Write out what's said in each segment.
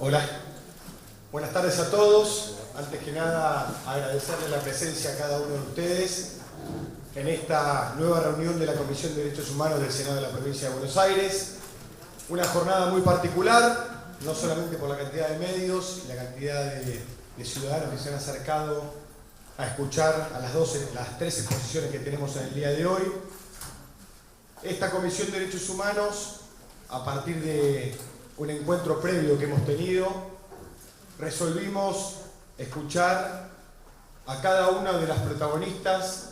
Hola, buenas tardes a todos. Antes que nada, agradecerles la presencia a cada uno de ustedes en esta nueva reunión de la Comisión de Derechos Humanos del Senado de la Provincia de Buenos Aires. Una jornada muy particular, no solamente por la cantidad de medios y la cantidad de ciudadanos que se han acercado a escuchar a las tres exposiciones que tenemos en el día de hoy. Esta Comisión de Derechos Humanos, a partir de un encuentro previo que hemos tenido, resolvimos escuchar a cada una de las protagonistas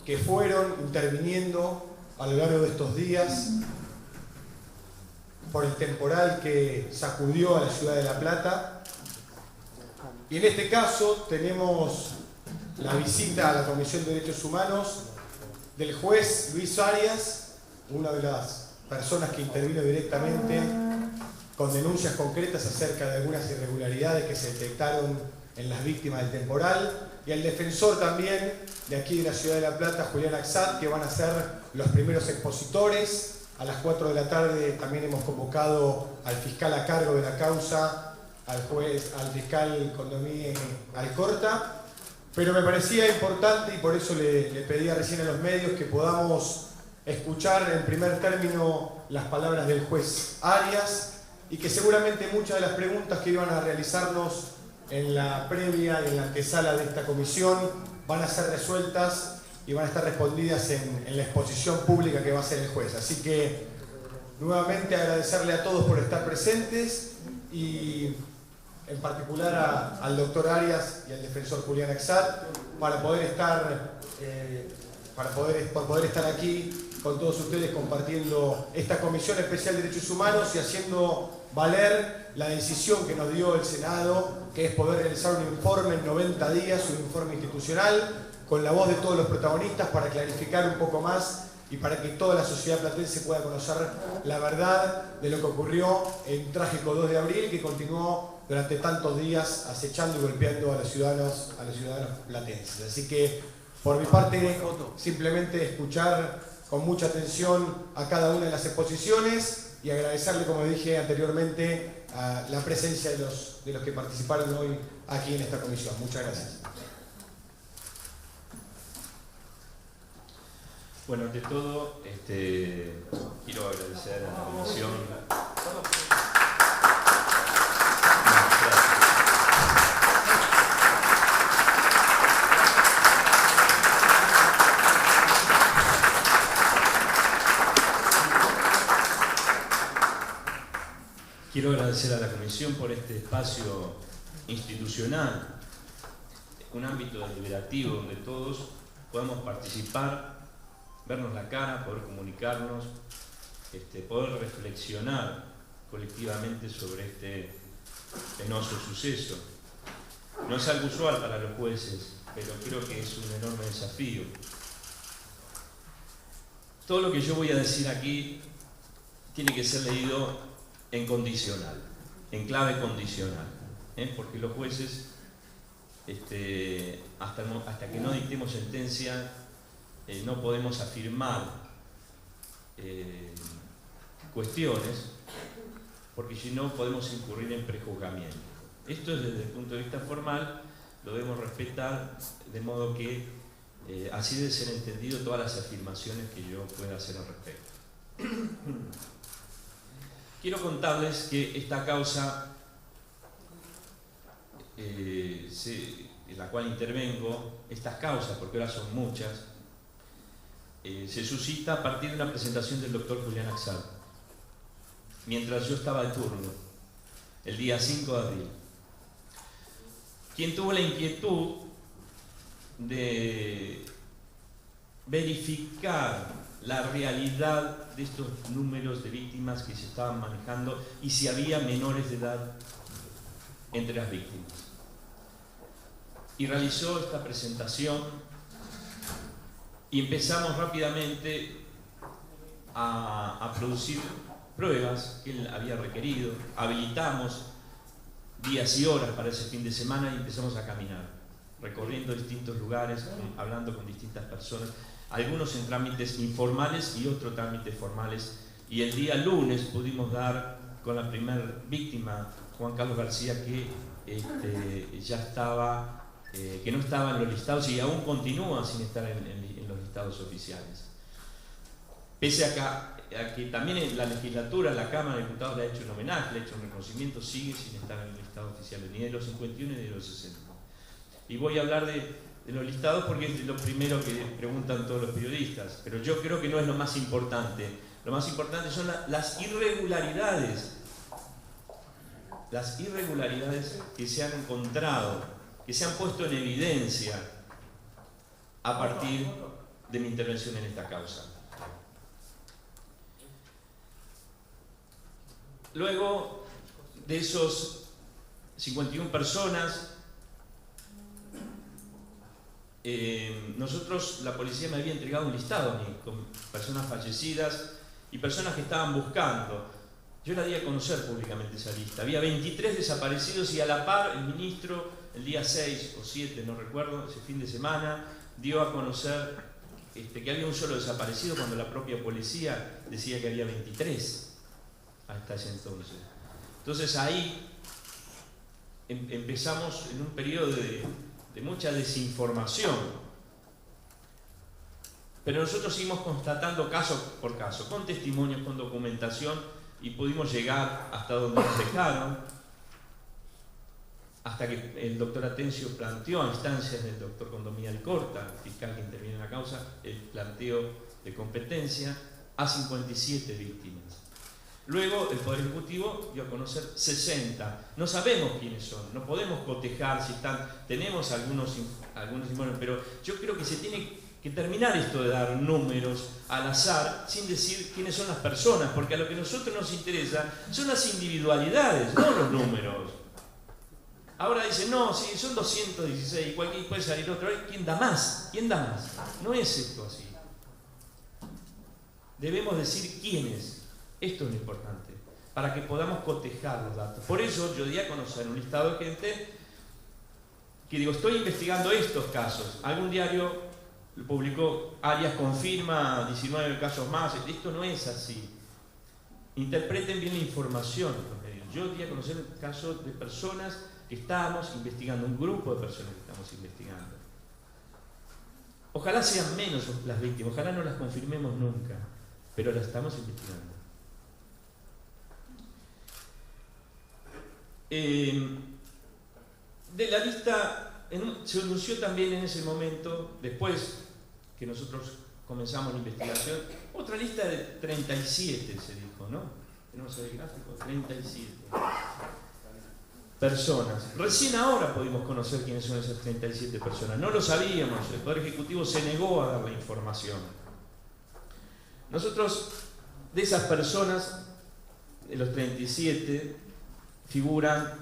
que fueron interviniendo a lo largo de estos días por el temporal que sacudió a la ciudad de La Plata. Y en este caso tenemos la visita a la Comisión de Derechos Humanos del juez Luis Arias, una de las personas que intervino directamente con denuncias concretas acerca de algunas irregularidades que se detectaron en las víctimas del temporal, y al defensor también de aquí de la ciudad de La Plata, Julián Axat, que van a ser los primeros expositores. A las 4 de la tarde también hemos convocado al fiscal a cargo de la causa, al fiscal Condomí Alcorta, pero me parecía importante, y por eso le pedía recién a los medios que podamos escuchar en primer término las palabras del juez Arias, y que seguramente muchas de las preguntas que iban a realizarnos en la previa y en la antesala de esta comisión van a ser resueltas y van a estar respondidas en la exposición pública que va a hacer el juez. Así que nuevamente agradecerle a todos por estar presentes, y en particular al doctor Arias y al defensor Julián Axat por poder estar aquí con todos ustedes compartiendo esta Comisión Especial de Derechos Humanos y haciendo valer la decisión que nos dio el Senado, que es poder realizar un informe en 90 días, un informe institucional, con la voz de todos los protagonistas para clarificar un poco más y para que toda la sociedad platense pueda conocer la verdad de lo que ocurrió en un trágico 2 de abril que continuó durante tantos días acechando y golpeando a los ciudadanos platenses. Así que, por mi parte, simplemente escuchar con mucha atención a cada una de las exposiciones y agradecerle, como dije anteriormente, a la presencia de los que participaron hoy aquí en esta comisión. Muchas gracias. Bueno, ante todo, quiero agradecer a la comisión. Quiero agradecer a la comisión por este espacio institucional, un ámbito deliberativo donde todos podamos participar, vernos la cara, poder comunicarnos, poder reflexionar colectivamente sobre este penoso suceso. No es algo usual para los jueces, pero creo que es un enorme desafío. Todo lo que yo voy a decir aquí tiene que ser leído en condicional, en clave condicional, porque los jueces, hasta que no dictemos sentencia, no podemos afirmar cuestiones, porque si no podemos incurrir en prejuzgamiento. Esto desde el punto de vista formal lo debemos respetar, de modo que así debe ser entendido todas las afirmaciones que yo pueda hacer al respecto. Quiero contarles que esta causa en la cual intervengo, estas causas, porque ahora son muchas, se suscita a partir de una presentación del doctor Julián Axat, mientras yo estaba de turno, el día 5 de abril, quien tuvo la inquietud de verificar la realidad de estos números de víctimas que se estaban manejando y si había menores de edad entre las víctimas. Y realizó esta presentación y empezamos rápidamente a producir pruebas que él había requerido. Habilitamos días y horas para ese fin de semana y empezamos a caminar, recorriendo distintos lugares, hablando con distintas personas, algunos en trámites informales y otros trámites formales, y el día lunes pudimos dar con la primera víctima, Juan Carlos García, que ya estaba, que no estaba en los listados y aún continúa sin estar en los listados oficiales. Pese a que también en la legislatura, la Cámara de Diputados le ha hecho un homenaje, le ha hecho un reconocimiento, sigue sin estar en el listado oficial, ni de los 51 ni de los 60. Y voy a hablar de los listados porque es lo primero que preguntan todos los periodistas, pero yo creo que no es lo más importante. Lo más importante son las irregularidades que se han encontrado, que se han puesto en evidencia a partir de mi intervención en esta causa. Luego de esos 51 personas, nosotros, la policía me había entregado un listado a mí, con personas fallecidas y personas que estaban buscando. Yo la di a conocer públicamente esa lista. Había 23 desaparecidos y a la par el ministro, el día 6 o 7, no recuerdo, ese fin de semana, dio a conocer que había un solo desaparecido cuando la propia policía decía que había 23 hasta ese entonces. Entonces ahí empezamos en un periodo de mucha desinformación, pero nosotros seguimos constatando caso por caso, con testimonios, con documentación, y pudimos llegar hasta donde nos dejaron, hasta que el doctor Atencio planteó a instancias del doctor Condomía Alcorta, el fiscal que interviene en la causa, el planteo de competencia a 57 víctimas. Luego el Poder Ejecutivo dio a conocer 60. No sabemos quiénes son, no podemos cotejar si están, tenemos algunos informes, pero yo creo que se tiene que terminar esto de dar números al azar sin decir quiénes son las personas, porque a lo que a nosotros nos interesa son las individualidades, no los números. Ahora dicen, no, sí, son 216, cualquier puede salir otro. ¿Quién da más? ¿Quién da más? No es esto así. Debemos decir quiénes. Esto es lo importante, para que podamos cotejar los datos. Por eso yo di a conocer un listado de gente que digo, estoy investigando estos casos. Algún diario lo publicó, Arias confirma 19 casos más. Esto no es así. Interpreten bien la información. Yo di a conocer el caso de personas que estábamos investigando, un grupo de personas que estamos investigando. Ojalá sean menos las víctimas, ojalá no las confirmemos nunca, pero las estamos investigando. De la lista, se anunció también en ese momento, después que nosotros comenzamos la investigación, otra lista de 37, se dijo, ¿no? Tenemos el gráfico, 37 personas. Recién ahora pudimos conocer quiénes son esas 37 personas. No lo sabíamos, el Poder Ejecutivo se negó a dar la información. Nosotros, de esas personas, de los 37, figuran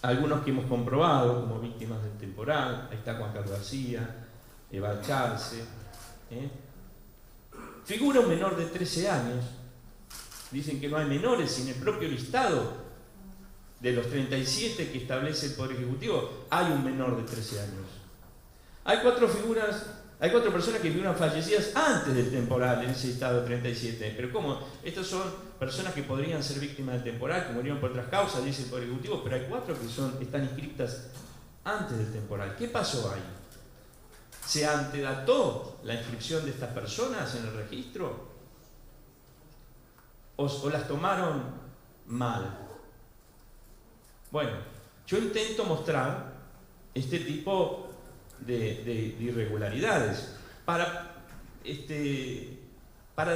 algunos que hemos comprobado como víctimas del temporal. Ahí está Juan Carlos García, Eva Charce. Figura un menor de 13 años. Dicen que no hay menores, y en el propio listado de los 37 que establece el Poder Ejecutivo hay un menor de 13 años. Hay cuatro personas que figuran fallecidas antes del temporal en ese listado de 37. Pero ¿cómo? Estas son personas que podrían ser víctimas del temporal, que murieron por otras causas, dice el Poder Ejecutivo, pero hay 4 que están inscritas antes del temporal. ¿Qué pasó ahí? ¿Se antedató la inscripción de estas personas en el registro? ¿O las tomaron mal? Bueno, yo intento mostrar este tipo de irregularidades para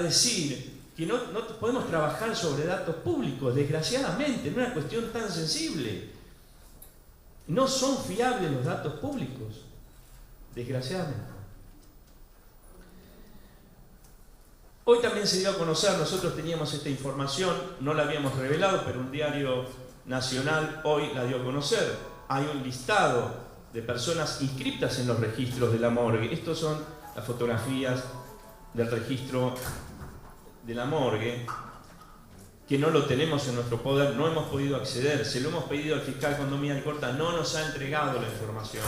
decir que no podemos trabajar sobre datos públicos, desgraciadamente, en una cuestión tan sensible. No son fiables los datos públicos, desgraciadamente. Hoy también se dio a conocer, nosotros teníamos esta información, no la habíamos revelado, pero un diario nacional hoy la dio a conocer. Hay un listado de personas inscritas en los registros de la morgue. Estos son las fotografías del registro de la morgue, que no lo tenemos en nuestro poder, no hemos podido acceder, se lo hemos pedido al fiscal Condomía Alcorta, no nos ha entregado la información.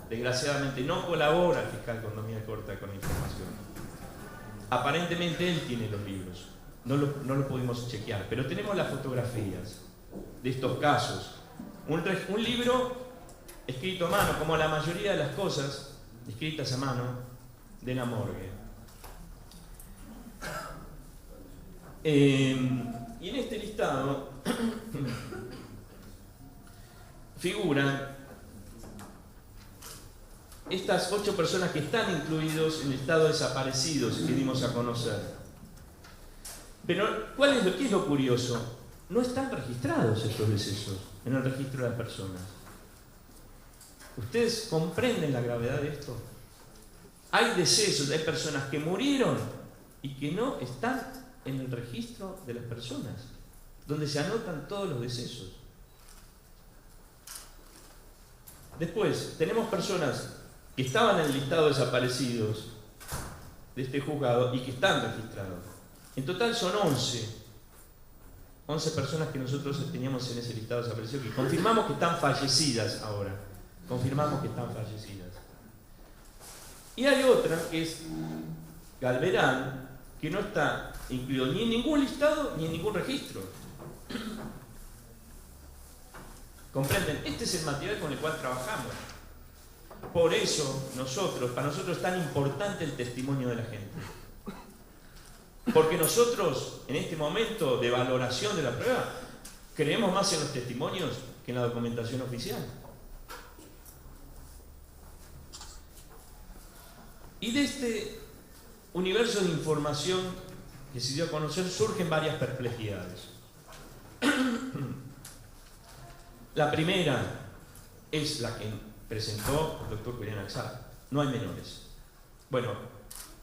Desgraciadamente no colabora el fiscal Condomía Alcorta con la información. Aparentemente él tiene los libros, no lo pudimos chequear, pero tenemos las fotografías de estos casos. Un libro escrito a mano, como la mayoría de las cosas escritas a mano de la morgue. Y en este listado figuran estas 8 personas que están incluidos en el estado de desaparecidos que dimos a conocer. Pero, ¿qué es lo curioso? No están registrados estos decesos en el registro de las personas. ¿Ustedes comprenden la gravedad de esto? Hay decesos, hay personas que murieron y que no están en el registro de las personas, donde se anotan todos los decesos. Después, tenemos personas que estaban en el listado de desaparecidos de este juzgado y que están registrados. En total son 11 personas que nosotros teníamos en ese listado de desaparecidos, que confirmamos que están fallecidas ahora. Confirmamos que están fallecidas. Y hay otra, que es Galverán, que no está incluido ni en ningún listado ni en ningún registro. ¿Comprenden? Este es el material con el cual trabajamos. Por eso para nosotros es tan importante el testimonio de la gente. Porque nosotros, en este momento de valoración de la prueba, creemos más en los testimonios que en la documentación oficial. Y de este universo de información que se dio a conocer surgen varias perplejidades. La primera es la que presentó el doctor Julián Axar. No hay menores. Bueno,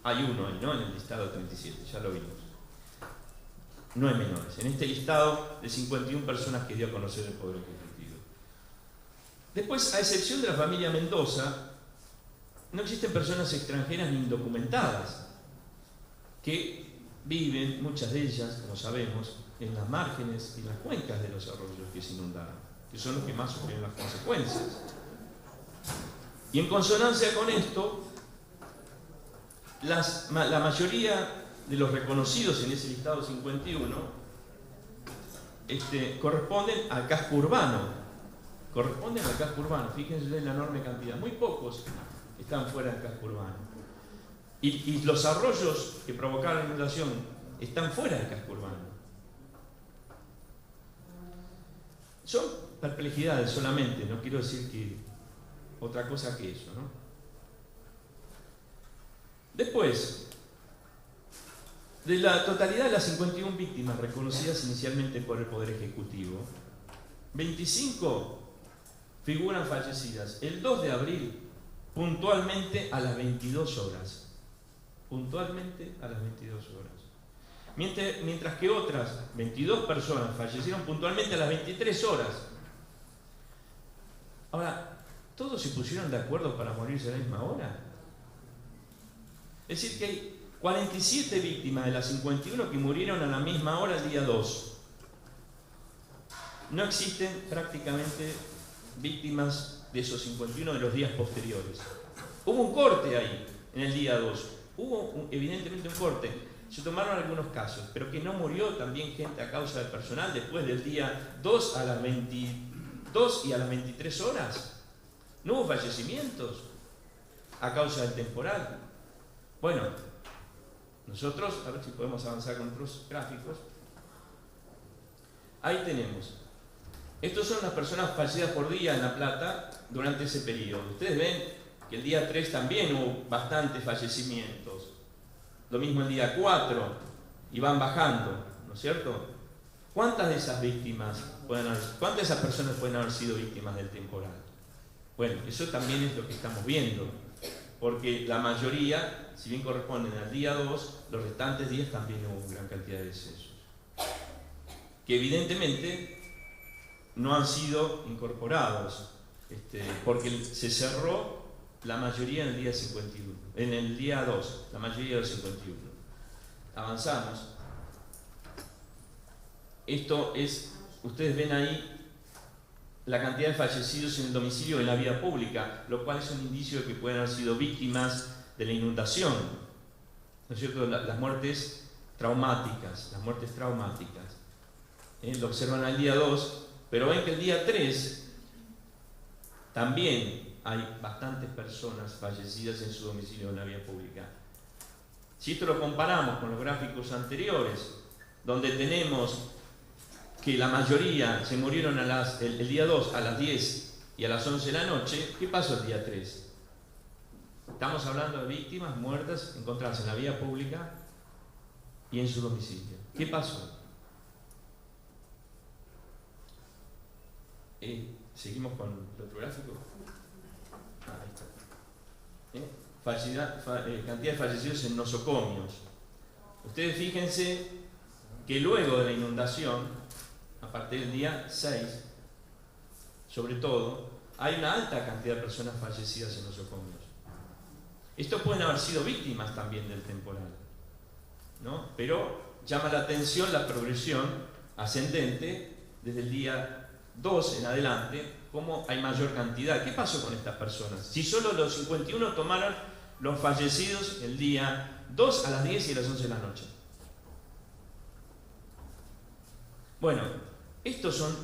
hay uno ahí, ¿no? En el listado 37, ya lo vimos. No hay menores. En este listado de 51 personas que dio a conocer el Poder Ejecutivo. Después, a excepción de la familia Mendoza, no existen personas extranjeras ni indocumentadas que viven, muchas de ellas, como sabemos, en las márgenes y las cuencas de los arroyos que se inundaron, que son los que más sufren las consecuencias. Y en consonancia con esto, la mayoría de los reconocidos en ese listado 51 corresponden al casco urbano. Corresponden al casco urbano. Fíjense en la enorme cantidad. Muy pocos están fuera del casco urbano. Y los arroyos que provocaron la inundación están fuera del casco urbano. Son perplejidades solamente, no quiero decir que otra cosa que eso, ¿no? Después, de la totalidad de las 51 víctimas reconocidas inicialmente por el Poder Ejecutivo, 25 figuran fallecidas el 2 de abril, puntualmente a las 22 horas. Puntualmente a las 22 horas. Mientras que otras 22 personas fallecieron puntualmente a las 23 horas. Ahora, ¿todos se pusieron de acuerdo para morirse a la misma hora? Es decir, que hay 47 víctimas de las 51 que murieron a la misma hora el día 2. No existen prácticamente víctimas de esos 51 de los días posteriores. Hubo un corte ahí, en el día 2. Hubo evidentemente un corte. Se tomaron algunos casos, pero que no murió también gente a causa del personal después del día 2 a las 22 y a las 23 horas. No hubo fallecimientos a causa del temporal. Bueno, nosotros, a ver si podemos avanzar con otros gráficos. Ahí tenemos. Estos son las personas fallecidas por día en La Plata durante ese periodo. Ustedes ven que el día 3 también hubo bastantes fallecimientos. Lo mismo el día 4, y van bajando, ¿no es cierto? ¿Cuántas de esas cuántas de esas personas pueden haber sido víctimas del temporal? Bueno, eso también es lo que estamos viendo, porque la mayoría, si bien corresponden al día 2, los restantes días también hubo gran cantidad de decesos, que evidentemente no han sido incorporados, porque se cerró la mayoría en el día 51, en el día 2, la mayoría de los 51. Avanzamos. Esto es, ustedes ven ahí la cantidad de fallecidos en el domicilio en la vía pública, lo cual es un indicio de que pueden haber sido víctimas de la inundación. ¿No es cierto? Las muertes traumáticas, las muertes traumáticas, lo observan al día 2, pero ven que el día 3 también hay bastantes personas fallecidas en su domicilio en la vía pública. Si esto lo comparamos con los gráficos anteriores, donde tenemos que la mayoría se murieron el día 2 a las 10 y a las 11 de la noche, ¿qué pasó el día 3? Estamos hablando de víctimas muertas encontradas en la vía pública y en su domicilio. ¿Qué pasó? Seguimos con el otro gráfico. Ahí está. Cantidad de fallecidos en nosocomios. Ustedes fíjense que luego de la inundación, a partir del día 6, sobre todo, hay una alta cantidad de personas fallecidas en nosocomios. Estos pueden haber sido víctimas también del temporal, ¿no? Pero llama la atención la progresión ascendente desde el día 2 en adelante, cómo hay mayor cantidad. ¿Qué pasó con estas personas? Si solo los 51 tomaron los fallecidos el día 2 a las 10 y a las 11 de la noche. Bueno, estos son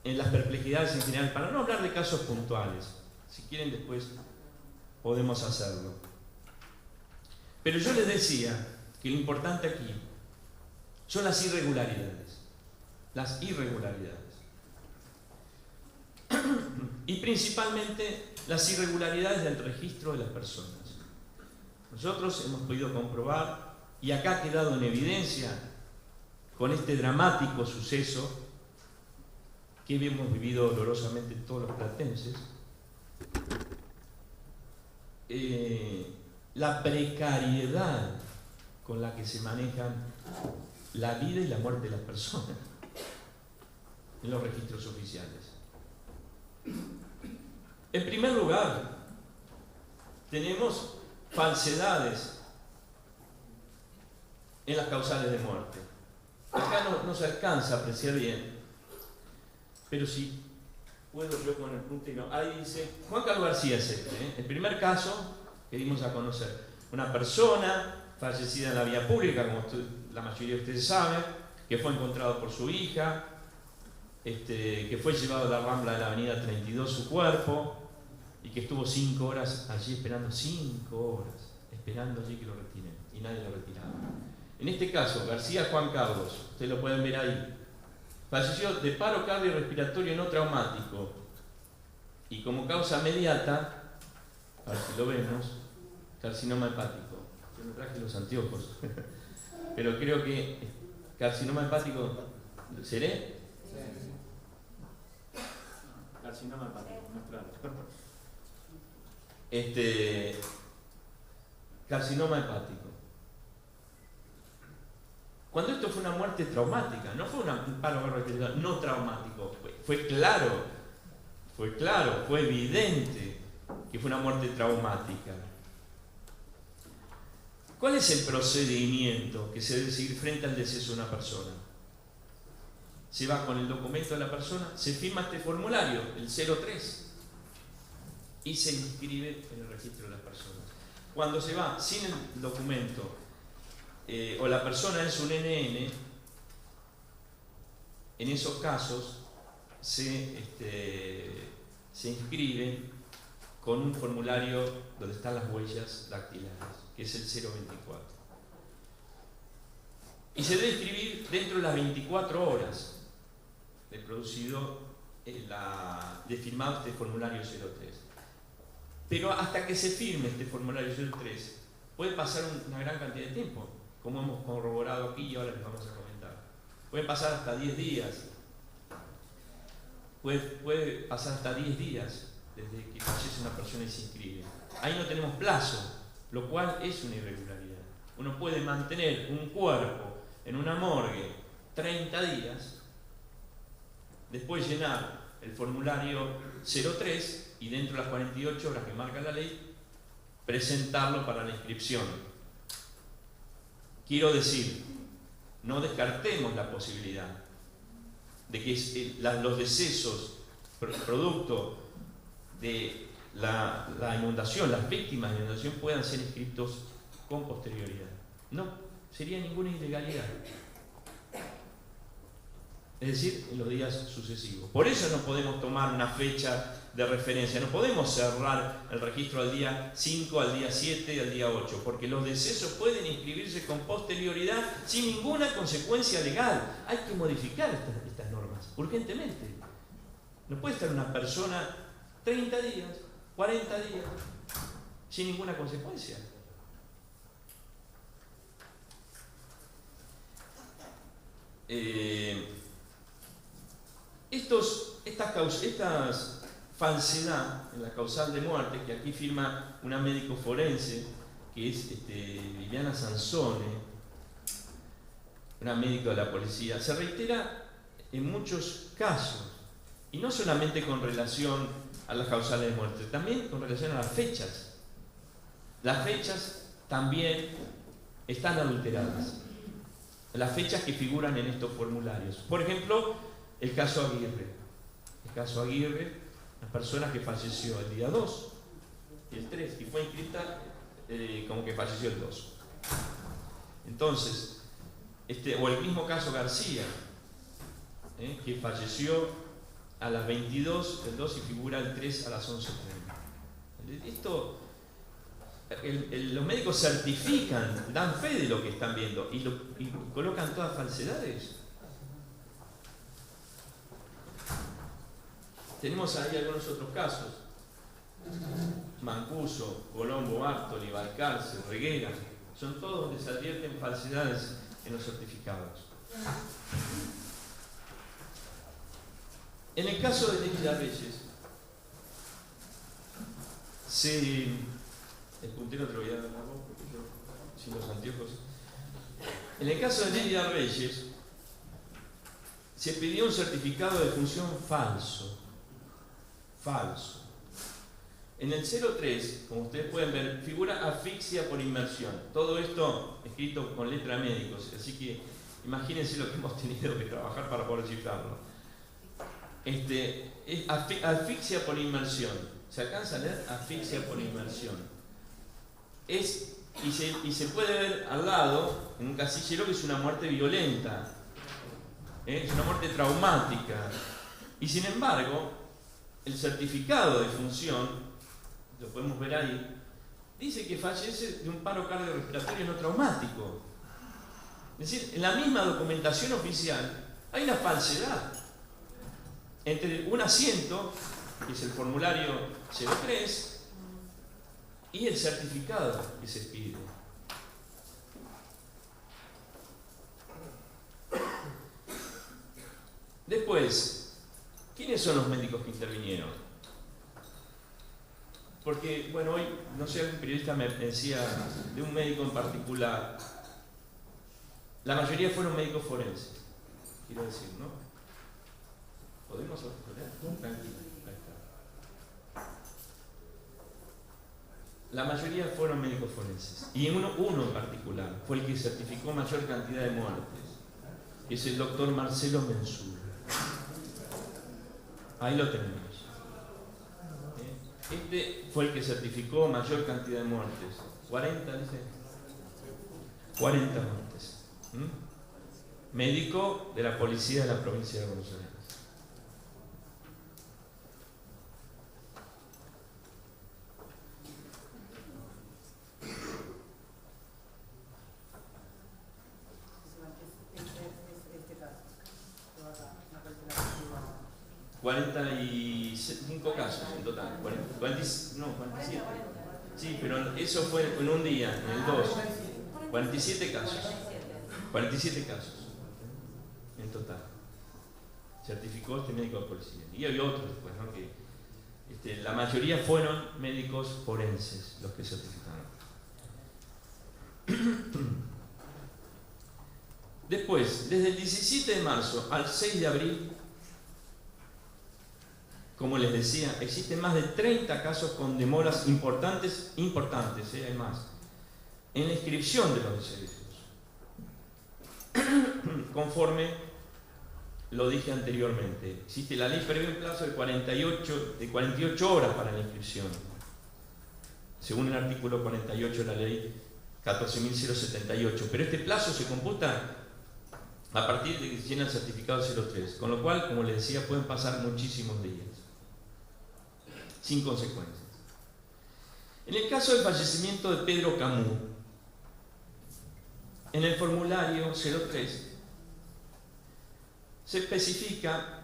en las perplejidades en general, para no hablar de casos puntuales. Si quieren después podemos hacerlo. Pero yo les decía que lo importante aquí son las irregularidades. Las irregularidades. Y principalmente las irregularidades del registro de las personas. Nosotros hemos podido comprobar, y acá ha quedado en evidencia con este dramático suceso que hemos vivido dolorosamente todos los platenses, la precariedad con la que se manejan la vida y la muerte de las personas en los registros oficiales. En primer lugar, tenemos falsedades en las causales de muerte. Acá no se alcanza a apreciar bien, pero si puedo yo con el puntero, ahí dice, Juan Carlos García es el primer caso que dimos a conocer. Una persona fallecida en la vía pública, como la mayoría de ustedes saben, que fue encontrado por su hija, que fue llevado a la Rambla de la avenida 32 su cuerpo, y que estuvo 5 horas allí esperando, 5 horas, esperando allí que lo retiren, y nadie lo retiraba. En este caso, García Juan Carlos, ustedes lo pueden ver ahí, falleció de paro cardiorrespiratorio no traumático, y como causa inmediata, a ver si lo vemos, carcinoma hepático. Yo no traje los anteojos, pero creo que carcinoma hepático, ¿seré? Sí. Carcinoma hepático, mostralo. Carcinoma hepático. Cuando esto fue una muerte traumática, no fue un paro cardiorrespiratorio no traumático, fue claro, fue evidente que fue una muerte traumática. ¿Cuál es el procedimiento que se debe seguir frente al deceso de una persona? Se va con el documento de la persona, se firma este formulario, el 03, y se inscribe en el registro de las personas. Cuando se va sin el documento, o la persona es un NN, en esos casos se inscriben con un formulario donde están las huellas dactilares, que es el 024. Y se debe inscribir dentro de las 24 horas de producido, de firmado este formulario 03. Pero hasta que se firme este formulario 03, puede pasar una gran cantidad de tiempo, como hemos corroborado aquí y ahora les vamos a comentar. Pueden pasar hasta 10 días. Puede pasar hasta 10 días desde que fallece una persona y se inscribe. Ahí no tenemos plazo, lo cual es una irregularidad. Uno puede mantener un cuerpo en una morgue 30 días, después llenar el formulario 03 y dentro de las 48 horas que marca la ley, presentarlo para la inscripción. Quiero decir, no descartemos la posibilidad de que los decesos producto de la inundación, las víctimas de la inundación puedan ser inscritos con posterioridad. No, sería ninguna ilegalidad. Es decir, en los días sucesivos. Por eso no podemos tomar una fecha de referencia, no podemos cerrar el registro al día 5, al día 7, al día 8, porque los decesos pueden inscribirse con posterioridad sin ninguna consecuencia legal. Hay que modificar estas normas urgentemente. No puede estar una persona 30 días, 40 días, sin ninguna consecuencia. Estas falsedad en la causal de muerte, que aquí firma una médico forense, que es Viviana Sansone, una médico de la policía, se reitera en muchos casos, y no solamente con relación a las causales de muerte, también con relación a las fechas. Las fechas también están adulteradas, las fechas que figuran en estos formularios. Por ejemplo, el caso Aguirre. El caso Aguirre, una persona que falleció el día 2 y el 3, y fue inscrita como que falleció el 2. Entonces, o el mismo caso García, que falleció a las 22 del 2 y figura el 3 a las 11:30. Esto, los médicos certifican, dan fe de lo que están viendo y colocan todas falsedades. Tenemos ahí algunos otros casos: Mancuso, Colombo, Bartoli, Balcarce, Reguera. Son todos donde se advierten falsedades en los certificados. En el caso de Nélida Reyes, el puntero te lo voy a dar a vos, porque yo, sin los anteojos. En el caso de Nélida Reyes, se pidió un certificado de defunción falso. En el 03, como ustedes pueden ver, figura asfixia por inmersión. Todo esto escrito con letra médicos, así que imagínense lo que hemos tenido que trabajar para poder descifrarlo. Es asfixia por inmersión. ¿Se alcanza a leer? Asfixia por inmersión. Y se puede ver al lado, en un casillero, que es una muerte violenta. Es una muerte traumática. Y sin embargo, el certificado de defunción, lo podemos ver ahí, dice que fallece de un paro cardiorrespiratorio no traumático. Es decir, en la misma documentación oficial hay una falsedad entre un asiento, que es el formulario 03, y el certificado que se pide. Después, ¿quiénes son los médicos que intervinieron? Porque, bueno, hoy, no sé, un periodista me decía de un médico en particular. La mayoría fueron médicos forenses, quiero decir, ¿no? ¿Podemos hablar? Tranquilo, ahí está. La mayoría fueron médicos forenses. Y uno en particular fue el que certificó mayor cantidad de muertes. Es el doctor Marcelo Mensura. Ahí lo tenemos. Este fue el que certificó mayor cantidad de muertes. 40, dice. 40 muertes. Médico de la policía de la provincia de Buenos Aires. ¿45 casos en total? 47. Sí, pero eso fue en un día, en el 2. 47 casos. 47 casos en total. Certificó este médico de policía. Y había otros después, ¿no? Que la mayoría fueron médicos forenses los que certificaron. Después, desde el 17 de marzo al 6 de abril, como les decía, existen más de 30 casos con demoras importantes, hay más, en la inscripción de los decesos. Conforme lo dije anteriormente, existe la ley prevé un plazo de 48 horas para la inscripción. Según el artículo 48 de la ley 14.078, pero este plazo se computa a partir de que se llena el certificado 03, con lo cual, como les decía, pueden pasar muchísimos días, sin consecuencias. En el caso del fallecimiento de Pedro Camus, en el formulario 03 se especifica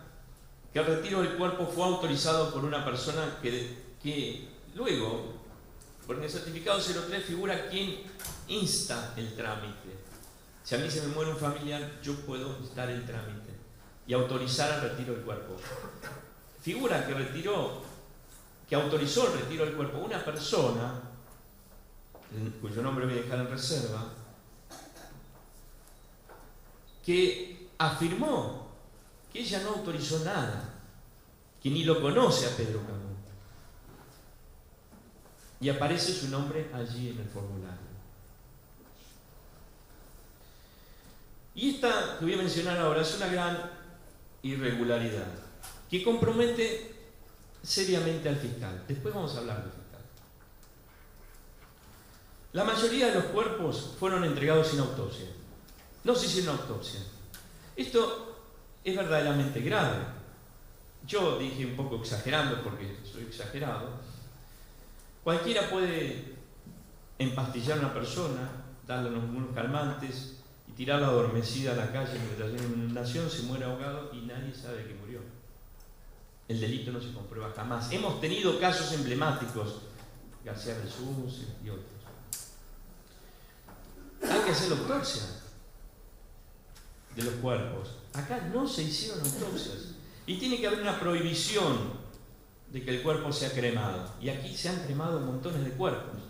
que el retiro del cuerpo fue autorizado por una persona que luego, porque en el certificado 03 figura quien insta el trámite. Si a mí se me muere un familiar, yo puedo instar el trámite y autorizar el retiro del cuerpo. Figura que autorizó el retiro del cuerpo una persona, cuyo nombre voy a dejar en reserva, que afirmó que ella no autorizó nada, que ni lo conoce a Pedro Camus. Y aparece su nombre allí en el formulario. Y esta que voy a mencionar ahora es una gran irregularidad que compromete seriamente al fiscal. Después vamos a hablar del fiscal. La mayoría de los cuerpos fueron entregados sin autopsia. No se hicieron autopsia. Esto es verdaderamente grave. Yo dije un poco exagerando, porque soy exagerado. Cualquiera puede empastillar a una persona, darle unos calmantes y tirarla adormecida a la calle mientras hay una inundación, se muere ahogado y nadie sabe que murió. El delito no se comprueba jamás. Hemos tenido casos emblemáticos, García Jesús y otros. Hay que hacer la autopsia de los cuerpos. Acá no se hicieron autopsias y tiene que haber una prohibición de que el cuerpo sea cremado. Y aquí se han cremado montones de cuerpos.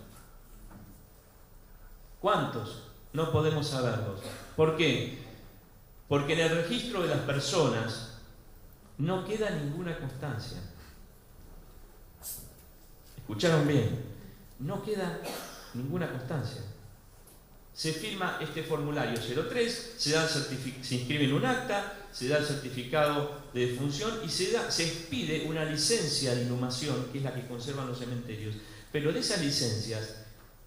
¿Cuántos? No podemos saberlos. ¿Por qué? Porque en el registro de las personas no queda ninguna constancia. ¿Escucharon bien? No queda ninguna constancia. Se firma este formulario 03, se inscribe en un acta, se da el certificado de defunción y se expide una licencia de inhumación, que es la que conservan los cementerios. Pero de esas licencias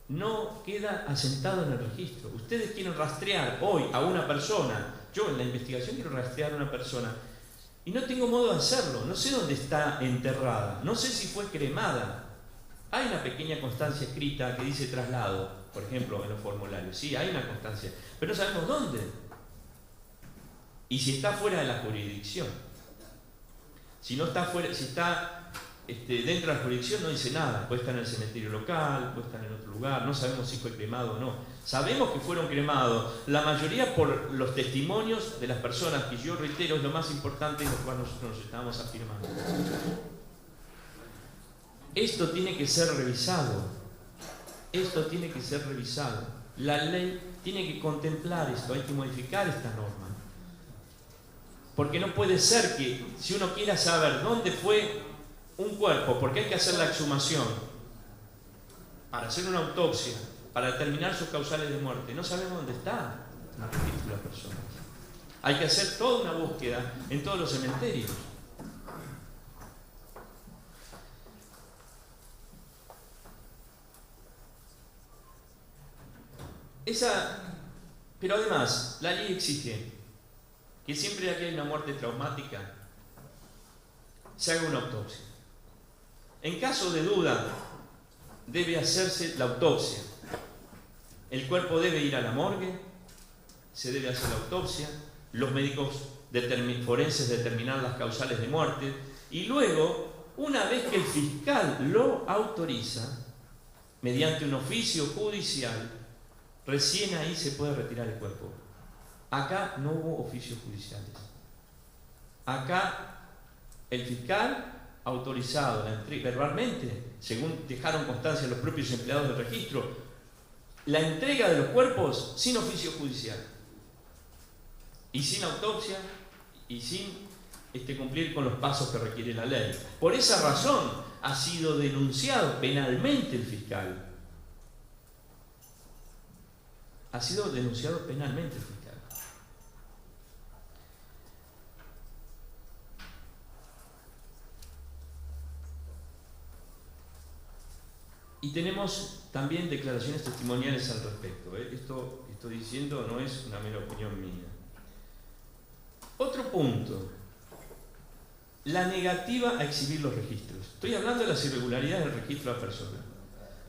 no queda asentado en el registro. Ustedes quieren rastrear hoy a una persona, yo en la investigación quiero rastrear a una persona, y no tengo modo de hacerlo, no sé dónde está enterrada, no sé si fue cremada. Hay una pequeña constancia escrita que dice traslado, por ejemplo, en los formularios. Sí, hay una constancia, pero no sabemos dónde. Y si está fuera de la jurisdicción. Si no está fuera, si está dentro de la jurisdicción no dice nada. Puede estar en el cementerio local, puede estar en otro lugar, no sabemos si fue cremado o no. Sabemos que fueron cremados, la mayoría por los testimonios de las personas, que yo reitero es lo más importante en lo cual nosotros nos estamos afirmando. Esto tiene que ser revisado. Esto tiene que ser revisado. La ley tiene que contemplar esto, hay que modificar esta norma. Porque no puede ser que, si uno quiera saber dónde fue un cuerpo, porque hay que hacer la exhumación, para hacer una autopsia, para determinar sus causales de muerte, no sabemos dónde está en el registro de las personas. Hay que hacer toda una búsqueda en todos los cementerios. Pero además, la ley exige que siempre que hay una muerte traumática, se haga una autopsia. En caso de duda, debe hacerse la autopsia. El cuerpo debe ir a la morgue, se debe hacer la autopsia, los médicos forenses determinar las causales de muerte, y luego, una vez que el fiscal lo autoriza, mediante un oficio judicial, recién ahí se puede retirar el cuerpo. Acá no hubo oficios judiciales. Acá el fiscal autorizado verbalmente, según dejaron constancia los propios empleados del registro, la entrega de los cuerpos sin oficio judicial y sin autopsia y sin cumplir con los pasos que requiere la ley. Por esa razón ha sido denunciado penalmente el fiscal. Ha sido denunciado penalmente el fiscal. Y tenemos también declaraciones testimoniales al respecto. Esto que estoy diciendo no es una mera opinión mía. Otro punto, la negativa a exhibir los registros. Estoy hablando de las irregularidades del registro de la persona.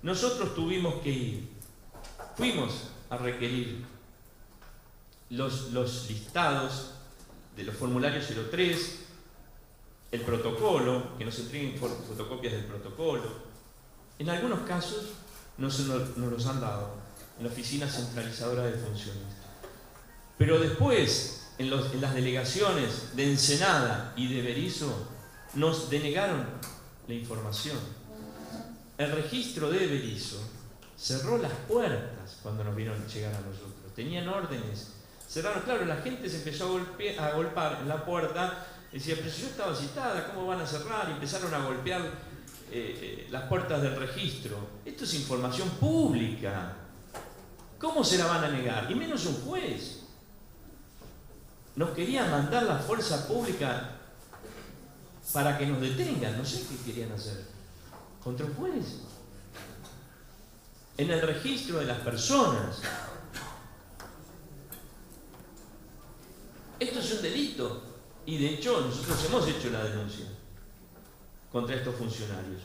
Nosotros tuvimos que ir, fuimos a requerir los listados de los formularios 03, el protocolo, que nos entreguen fotocopias del protocolo. En algunos casos nos los han dado en la oficina centralizadora de funciones. Pero después, en las delegaciones de Ensenada y de Berisso, nos denegaron la información. El registro de Berisso cerró las puertas cuando nos vieron llegar a nosotros. Tenían órdenes. Cerraron, claro, la gente se empezó a golpear en la puerta. Decía, pero si yo estaba citada, ¿cómo van a cerrar? Y empezaron a golpear las puertas del registro. Esto es información pública. ¿Cómo se la van a negar? Y menos un juez. Nos querían mandar la fuerza pública para que nos detengan. No sé qué querían hacer. ¿Contra un juez? En el registro de las personas. Esto es un delito. Y de hecho, nosotros hemos hecho la denuncia contra estos funcionarios.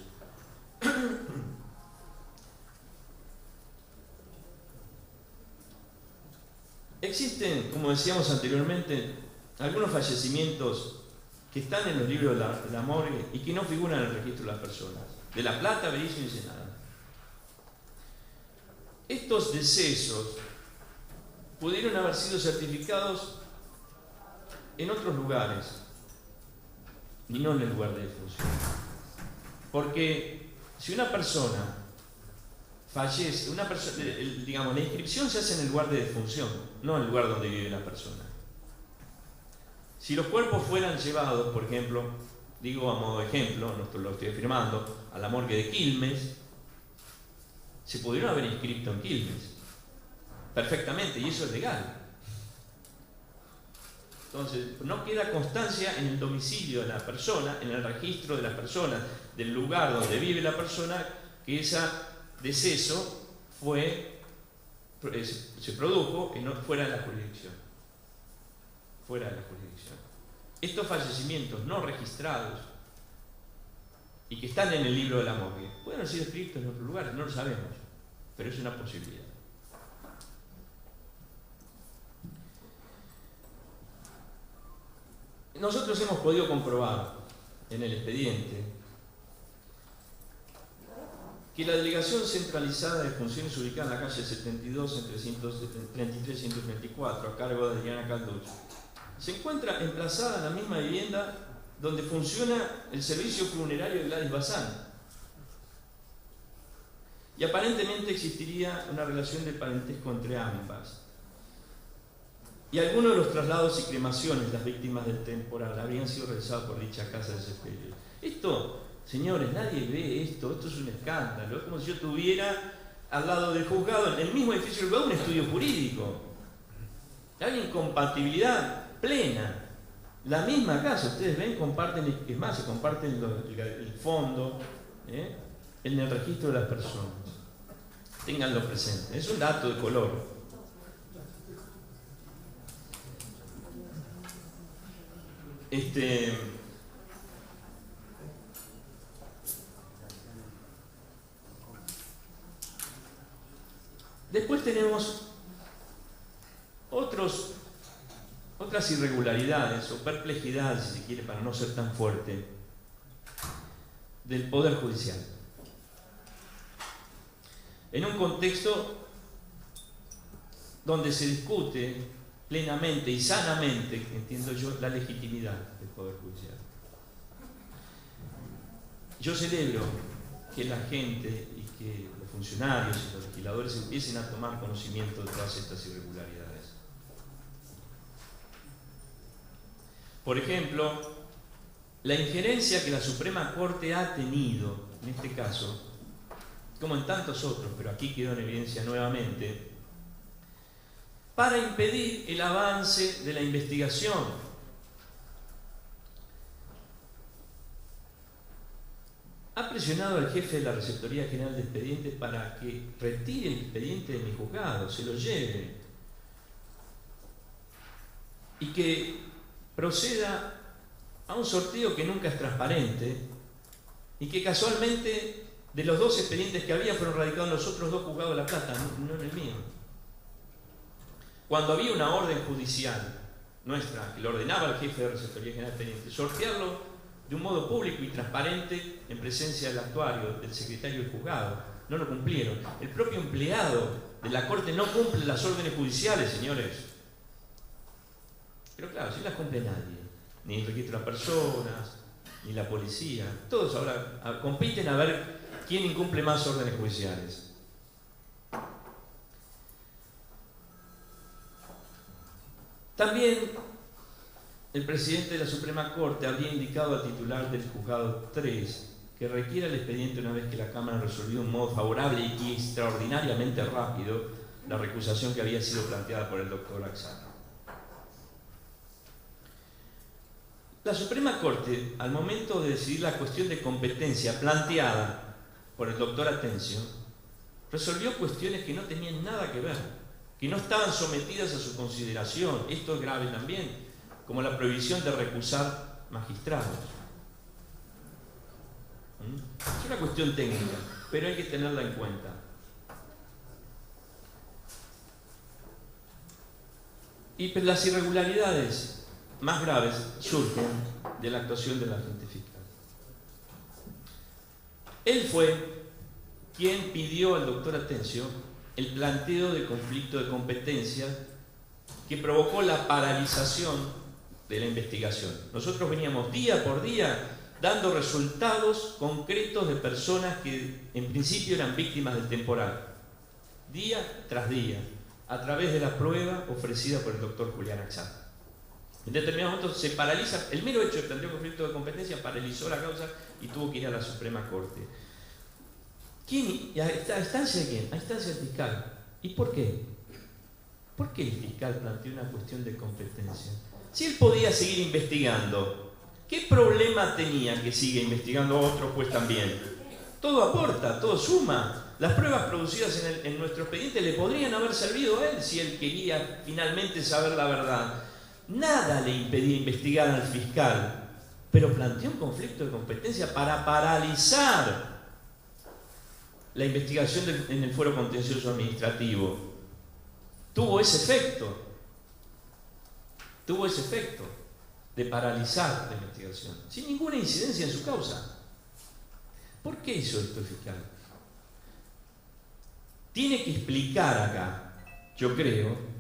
Existen, como decíamos anteriormente, algunos fallecimientos que están en los libros de la morgue y que no figuran en el registro de las personas. De La Plata, Berisso y Ensenada. Estos decesos pudieron haber sido certificados en otros lugares y no en el lugar de defunción. Porque si una persona fallece, digamos, la inscripción se hace en el lugar de defunción, no en el lugar donde vive la persona. Si los cuerpos fueran llevados, por ejemplo, digo a modo de ejemplo, no lo estoy afirmando, a la morgue de Quilmes, se pudieron haber inscrito en Quilmes perfectamente, y eso es legal. Entonces, no queda constancia en el domicilio de la persona, en el registro de la persona, del lugar donde vive la persona, que ese deceso se produjo fuera de la jurisdicción. Fuera de la jurisdicción. Estos fallecimientos no registrados y que están en el libro de la morgue pueden haber sido escritos en otros lugares, no lo sabemos, pero es una posibilidad. Nosotros hemos podido comprobar en el expediente que la Delegación Centralizada de Funciones ubicada en la calle 72 entre 133 y 134 a cargo de Adriana Calduch se encuentra emplazada en la misma vivienda donde funciona el servicio funerario de Gladys Bazán, y aparentemente existiría una relación de parentesco entre ambas. Y algunos de los traslados y cremaciones de las víctimas del temporal habrían sido realizados por dicha casa de sepelio. Esto, señores, nadie ve esto es un escándalo. Es como si yo tuviera al lado del juzgado, en el mismo edificio del juzgado, un estudio jurídico. Hay incompatibilidad plena. La misma casa, ustedes ven, comparten, es más, se comparten el fondo en el registro de las personas. Ténganlo presente. Es un dato de color. Después tenemos otras irregularidades o perplejidades, si se quiere, para no ser tan fuerte, del Poder Judicial. En un contexto donde se discute plenamente y sanamente, entiendo yo, la legitimidad del Poder Judicial. Yo celebro que la gente y que los funcionarios y los legisladores empiecen a tomar conocimiento de todas estas irregularidades. Por ejemplo, la injerencia que la Suprema Corte ha tenido, en este caso, como en tantos otros, pero aquí quedó en evidencia nuevamente, para impedir el avance de la investigación. ha presionado al jefe de la Receptoría General de Expedientes para que retire el expediente de mi juzgado, se lo lleve, y que proceda a un sorteo que nunca es transparente y que casualmente de los 2 expedientes que había fueron radicados en los otros 2 juzgados de La Plata, no en el mío. Cuando había una orden judicial nuestra que le ordenaba al jefe de Receptoría General de Expedientes sortearlo de un modo público y transparente en presencia del actuario, del secretario del juzgado, no lo cumplieron. El propio empleado de la Corte no cumple las órdenes judiciales, señores. Pero claro, si las cumple nadie, ni el registro de personas, ni la policía, todos ahora compiten a ver quién incumple más órdenes judiciales. También el presidente de la Suprema Corte habría indicado al titular del juzgado 3 que requiera el expediente una vez que la Cámara resolvió de un modo favorable y extraordinariamente rápido la recusación que había sido planteada por el doctor Axano. La Suprema Corte, al momento de decidir la cuestión de competencia planteada por el doctor Atencio, resolvió cuestiones que no tenían nada que ver, que no estaban sometidas a su consideración. Esto es grave también, como la prohibición de recusar magistrados. Es una cuestión técnica, pero hay que tenerla en cuenta. Y las irregularidades más graves surgen de la actuación del agente fiscal. Él fue quien pidió al doctor Atencio el planteo de conflicto de competencia que provocó la paralización de la investigación. Nosotros veníamos día por día dando resultados concretos de personas que en principio eran víctimas del temporal, día tras día, a través de la prueba ofrecida por el doctor Julián Axano. En determinado momento se paraliza, el mero hecho de plantear un conflicto de competencia paralizó la causa y tuvo que ir a la Suprema Corte. ¿A instancia de quién? A instancia del fiscal. ¿Y por qué? ¿Por qué el fiscal planteó una cuestión de competencia? Si él podía seguir investigando, ¿qué problema tenía que siga investigando otro juez también? Todo aporta, todo suma. Las pruebas producidas en nuestro expediente le podrían haber servido a él si él quería finalmente saber la verdad. Nada le impedía investigar al fiscal, pero planteó un conflicto de competencia para paralizar la investigación en el fuero contencioso administrativo. Tuvo ese efecto de paralizar la investigación, sin ninguna incidencia en su causa. ¿Por qué hizo esto el fiscal? Tiene que explicar acá, yo creo,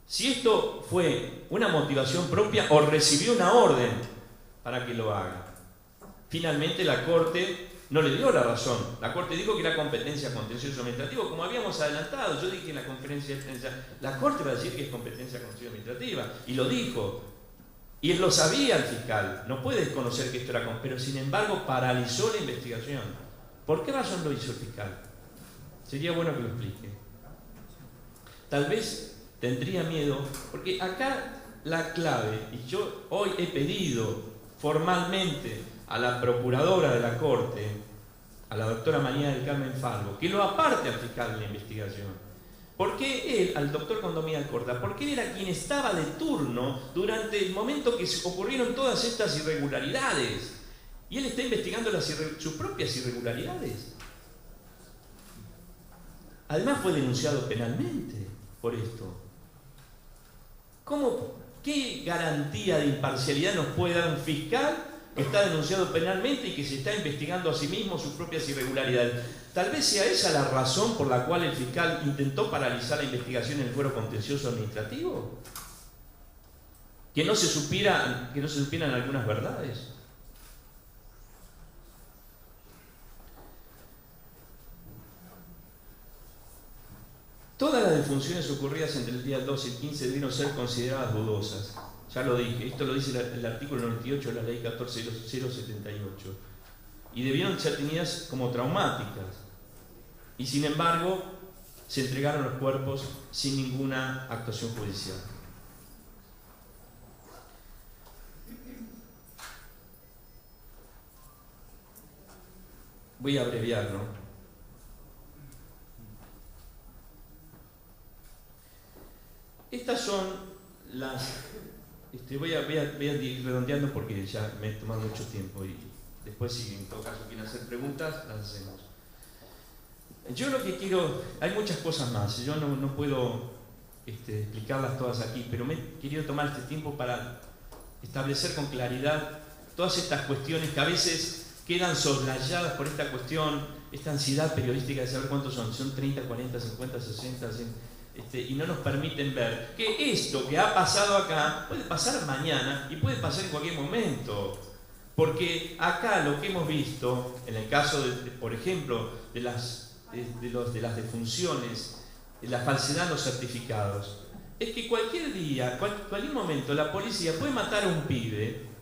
si esto fue una motivación propia o recibió una orden para que lo haga. Finalmente la Corte no le dio la razón. La Corte dijo que era competencia contencioso administrativo, como habíamos adelantado. Yo dije en la conferencia de prensa, la Corte va a decir que es competencia contencioso administrativa, y lo dijo. Y él lo sabía el fiscal, no puede desconocer que esto era pero sin embargo paralizó la investigación. ¿Por qué razón lo hizo el fiscal? Sería bueno que lo explique. Tal vez tendría miedo, porque acá la clave, y yo hoy he pedido formalmente a la procuradora de la Corte, a la doctora María del Carmen Falvo, que lo aparte al fiscal de la investigación. ¿Por qué él, al doctor Condomía Alcorta? Porque él era quien estaba de turno durante el momento que se ocurrieron todas estas irregularidades. Y él está investigando sus propias irregularidades. Además fue denunciado penalmente por esto. ¿Qué garantía de imparcialidad nos puede dar un fiscal que está denunciado penalmente y que se está investigando a sí mismo sus propias irregularidades? Tal vez sea esa la razón por la cual el fiscal intentó paralizar la investigación en el fuero contencioso administrativo. Que no se supieran algunas verdades. Todas las defunciones ocurridas entre el día 12 y el 15 debieron ser consideradas dudosas. Ya lo dije, esto lo dice el artículo 98 de la ley 14078. Y debieron ser tenidas como traumáticas. Y sin embargo, se entregaron los cuerpos sin ninguna actuación judicial. Voy a abreviar, ¿no? Estas son las... voy a ir redondeando porque ya me he tomado mucho tiempo y después, si en todo caso quieren hacer preguntas, las hacemos. Yo lo que quiero... Hay muchas cosas más, yo no puedo explicarlas todas aquí, pero me he querido tomar este tiempo para establecer con claridad todas estas cuestiones que a veces quedan soslayadas por esta cuestión, esta ansiedad periodística de saber cuántos son 30, 40, 50, 60, 100, y no nos permiten ver que esto que ha pasado acá puede pasar mañana y puede pasar en cualquier momento. Porque acá lo que hemos visto, en el caso, por ejemplo, de las defunciones, la falsedad en los certificados, es que cualquier día, cualquier momento, la policía puede matar a un pibe,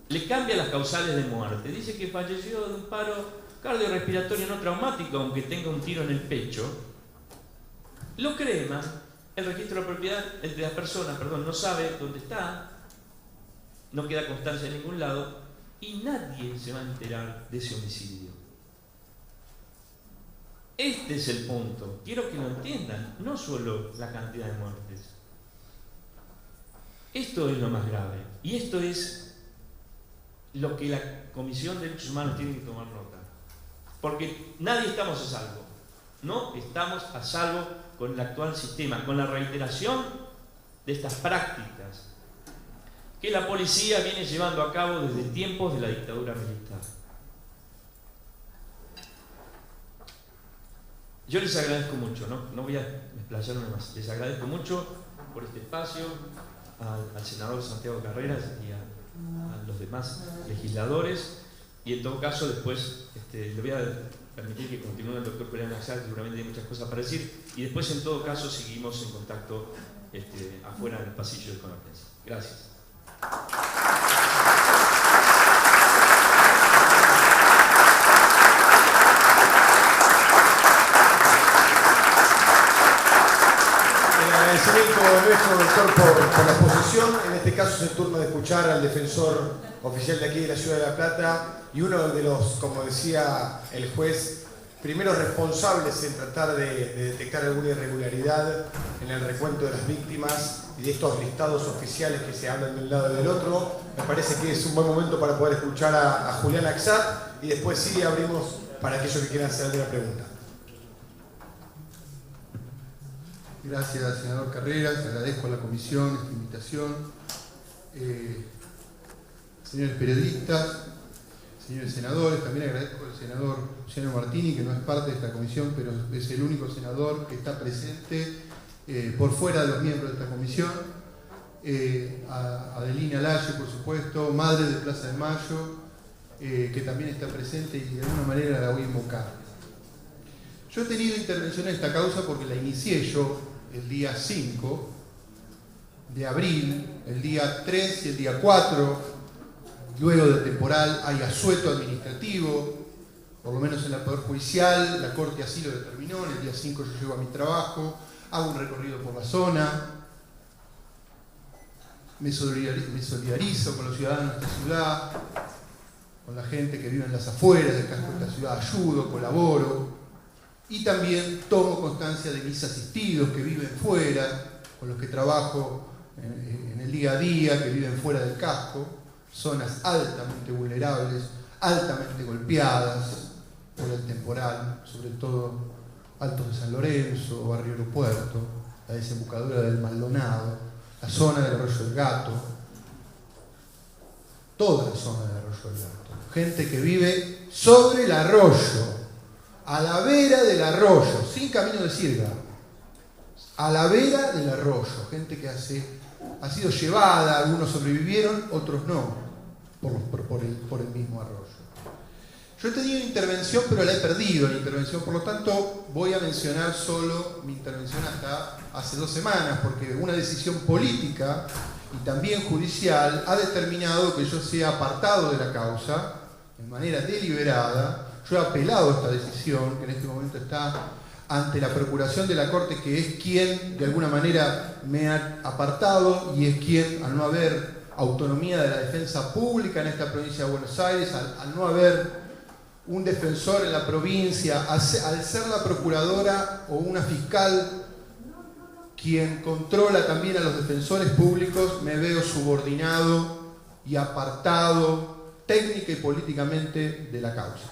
le cambia las causales de muerte, dice que falleció de un paro cardiorrespiratorio no traumático, aunque tenga un tiro en el pecho, lo crema, el registro de propiedad de la persona, no sabe dónde está, no queda constancia en ningún lado, y nadie se va a enterar de ese homicidio. Este es el punto, quiero que lo entiendan, no solo la cantidad de muertes. Esto es lo más grave, y esto es lo que la Comisión de Derechos Humanos tiene que tomar nota. Porque nadie estamos a salvo. No estamos a salvo con el actual sistema, con la reiteración de estas prácticas que la policía viene llevando a cabo desde tiempos de la dictadura militar. Yo les agradezco mucho, no voy a explayarme más, les agradezco mucho por este espacio, al senador Santiago Carreras y a los demás legisladores, y en todo caso después le voy a permitir que continúe el doctor Pereira Naxal, seguramente hay muchas cosas para decir, y después en todo caso seguimos en contacto afuera en el pasillo con la prensa. Gracias. Agradecimiento nuestro, doctor, por la exposición. En este caso es el turno de escuchar al defensor oficial de aquí de la Ciudad de La Plata y uno de los, como decía el juez, primeros responsables en tratar de detectar alguna irregularidad en el recuento de las víctimas y de estos listados oficiales que se hablan de un lado y del otro. Me parece que es un buen momento para poder escuchar a Julián Axat y después sí abrimos para aquellos que quieran hacer alguna pregunta. Gracias, senador Carreras, agradezco a la comisión esta invitación. Señores periodistas, señores senadores, también agradezco al senador Luciano Martini, que no es parte de esta comisión, pero es el único senador que está presente por fuera de los miembros de esta comisión. A Adelina Lalle, por supuesto, madre de Plaza de Mayo, que también está presente y de alguna manera la voy a invocar. Yo he tenido intervención en esta causa porque la inicié yo el día 5 de abril, el día 3 y el día 4, luego del temporal hay asueto administrativo, por lo menos en el Poder Judicial, la Corte así lo determinó, en el día 5 yo llego a mi trabajo, hago un recorrido por la zona, me solidarizo con los ciudadanos de esta ciudad, con la gente que vive en las afueras del casco de esta ciudad, ayudo, colaboro, y también tomo constancia de mis asistidos que viven fuera, con los que trabajo en el día a día, que viven fuera del casco, zonas altamente vulnerables, altamente golpeadas por el temporal, sobre todo Altos de San Lorenzo, Barrio Aeropuerto, la desembocadura del Maldonado, la zona del Arroyo del Gato, toda la zona del Arroyo del Gato. Gente que vive sobre el arroyo, a la vera del arroyo, sin camino de sirga, a la vera del arroyo, gente que ha sido llevada, algunos sobrevivieron, otros no, por el mismo arroyo. Yo he tenido intervención, pero la he perdido la intervención, por lo tanto voy a mencionar solo mi intervención hasta hace 2 semanas, porque una decisión política y también judicial ha determinado que yo sea apartado de la causa de manera deliberada. Yo he apelado a esta decisión, que en este momento está ante la Procuración de la Corte, que es quien de alguna manera me ha apartado y es quien, al no haber autonomía de la defensa pública en esta provincia de Buenos Aires, al no haber un defensor en la provincia, al ser la procuradora o una fiscal quien controla también a los defensores públicos, me veo subordinado y apartado técnica y políticamente de la causa.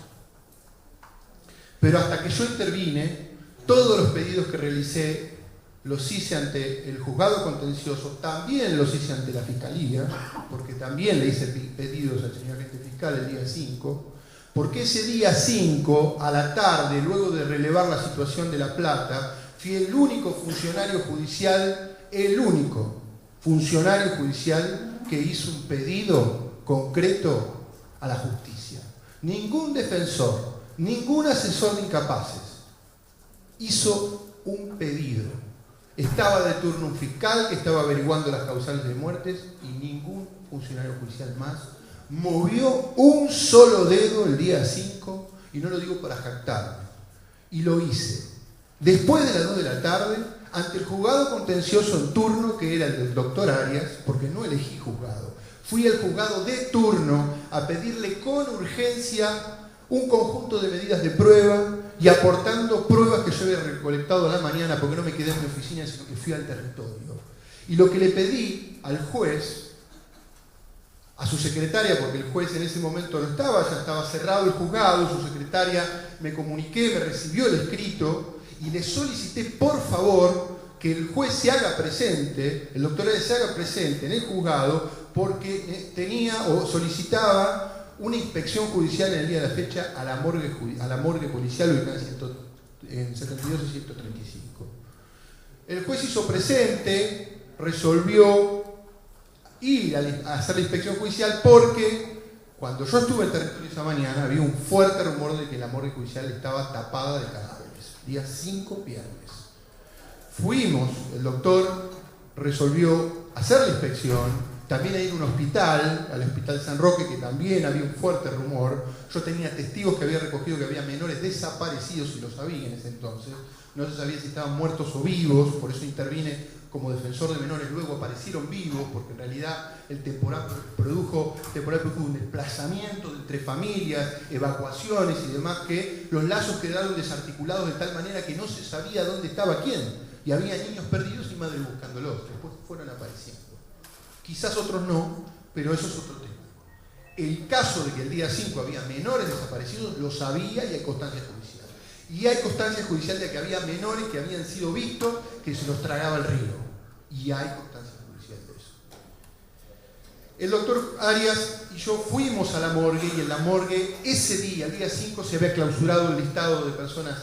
Pero hasta que yo intervine, todos los pedidos que realicé los hice ante el juzgado contencioso, también los hice ante la fiscalía, porque también le hice pedidos al señor agente fiscal el día 5, porque ese día 5, a la tarde, luego de relevar la situación de La Plata, fui el único funcionario judicial que hizo un pedido concreto a la justicia. Ningún defensor, ningún asesor de incapaces hizo un pedido. Estaba de turno un fiscal que estaba averiguando las causales de muertes y ningún funcionario judicial más movió un solo dedo el día 5, y no lo digo para jactarme. Y lo hice después de las 2 de la tarde ante el juzgado contencioso en turno, que era el del doctor Arias, porque no elegí juzgado. Fui al juzgado de turno a pedirle con urgencia un conjunto de medidas de prueba y aportando pruebas que yo había recolectado a la mañana, porque no me quedé en mi oficina, sino que fui al territorio. Y lo que le pedí al juez, a su secretaria, porque el juez en ese momento no estaba, ya estaba cerrado el juzgado, su secretaria, me comuniqué, me recibió el escrito y le solicité por favor que el juez se haga presente, el doctor Arias se haga presente en el juzgado, porque tenía o solicitaba una inspección judicial en el día de la fecha a la morgue policial ubicada en 72 y 135. El juez hizo presente, resolvió ir a hacer la inspección judicial, porque cuando yo estuve en el territorio esa mañana había un fuerte rumor de que la morgue judicial estaba tapada de cadáveres. Día 5, viernes. Fuimos, el doctor resolvió hacer la inspección, también a ir a un hospital, al Hospital San Roque, que también había un fuerte rumor. Yo tenía testigos que había recogido que había menores desaparecidos, y lo sabía en ese entonces. No se sabía si estaban muertos o vivos, por eso intervine como defensor de menores. Luego aparecieron vivos, porque en realidad el temporal produjo un desplazamiento entre familias, evacuaciones y demás, que los lazos quedaron desarticulados de tal manera que no se sabía dónde estaba quién. Y había niños perdidos y madres buscándolos. Después fueron apareciendo. Quizás otros no, pero eso es otro tema. El caso de que el día 5 había menores desaparecidos, lo sabía, y hay constancia judicial. Y hay constancia judicial de que había menores que habían sido vistos que se los tragaba el río. Y hay constancia judicial de eso. El doctor Arias y yo fuimos a la morgue, y en la morgue ese día, el día 5, se había clausurado el listado de personas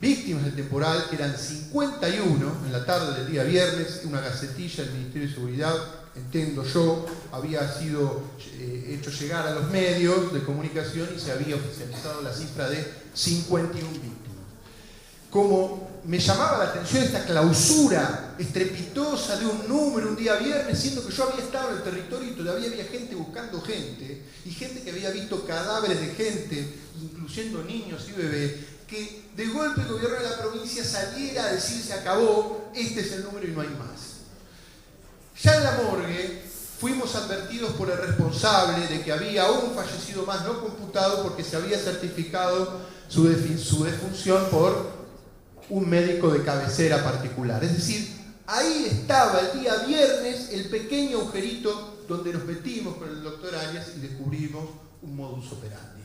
víctimas del temporal, que eran 51 en la tarde del día viernes. Una gacetilla del Ministerio de Seguridad, entiendo yo, había sido hecho llegar a los medios de comunicación y se había oficializado la cifra de 51 víctimas. Como me llamaba la atención esta clausura estrepitosa de un número un día viernes, siendo que yo había estado en el territorio y todavía había gente buscando gente, y gente que había visto cadáveres de gente, incluyendo niños y bebés, que de golpe el gobierno de la provincia saliera a decir: se acabó, este es el número y no hay más. Ya en la morgue fuimos advertidos por el responsable de que había un fallecido más no computado, porque se había certificado su defunción por un médico de cabecera particular. Es decir, ahí estaba el día viernes el pequeño agujerito donde nos metimos con el doctor Arias y descubrimos un modus operandi.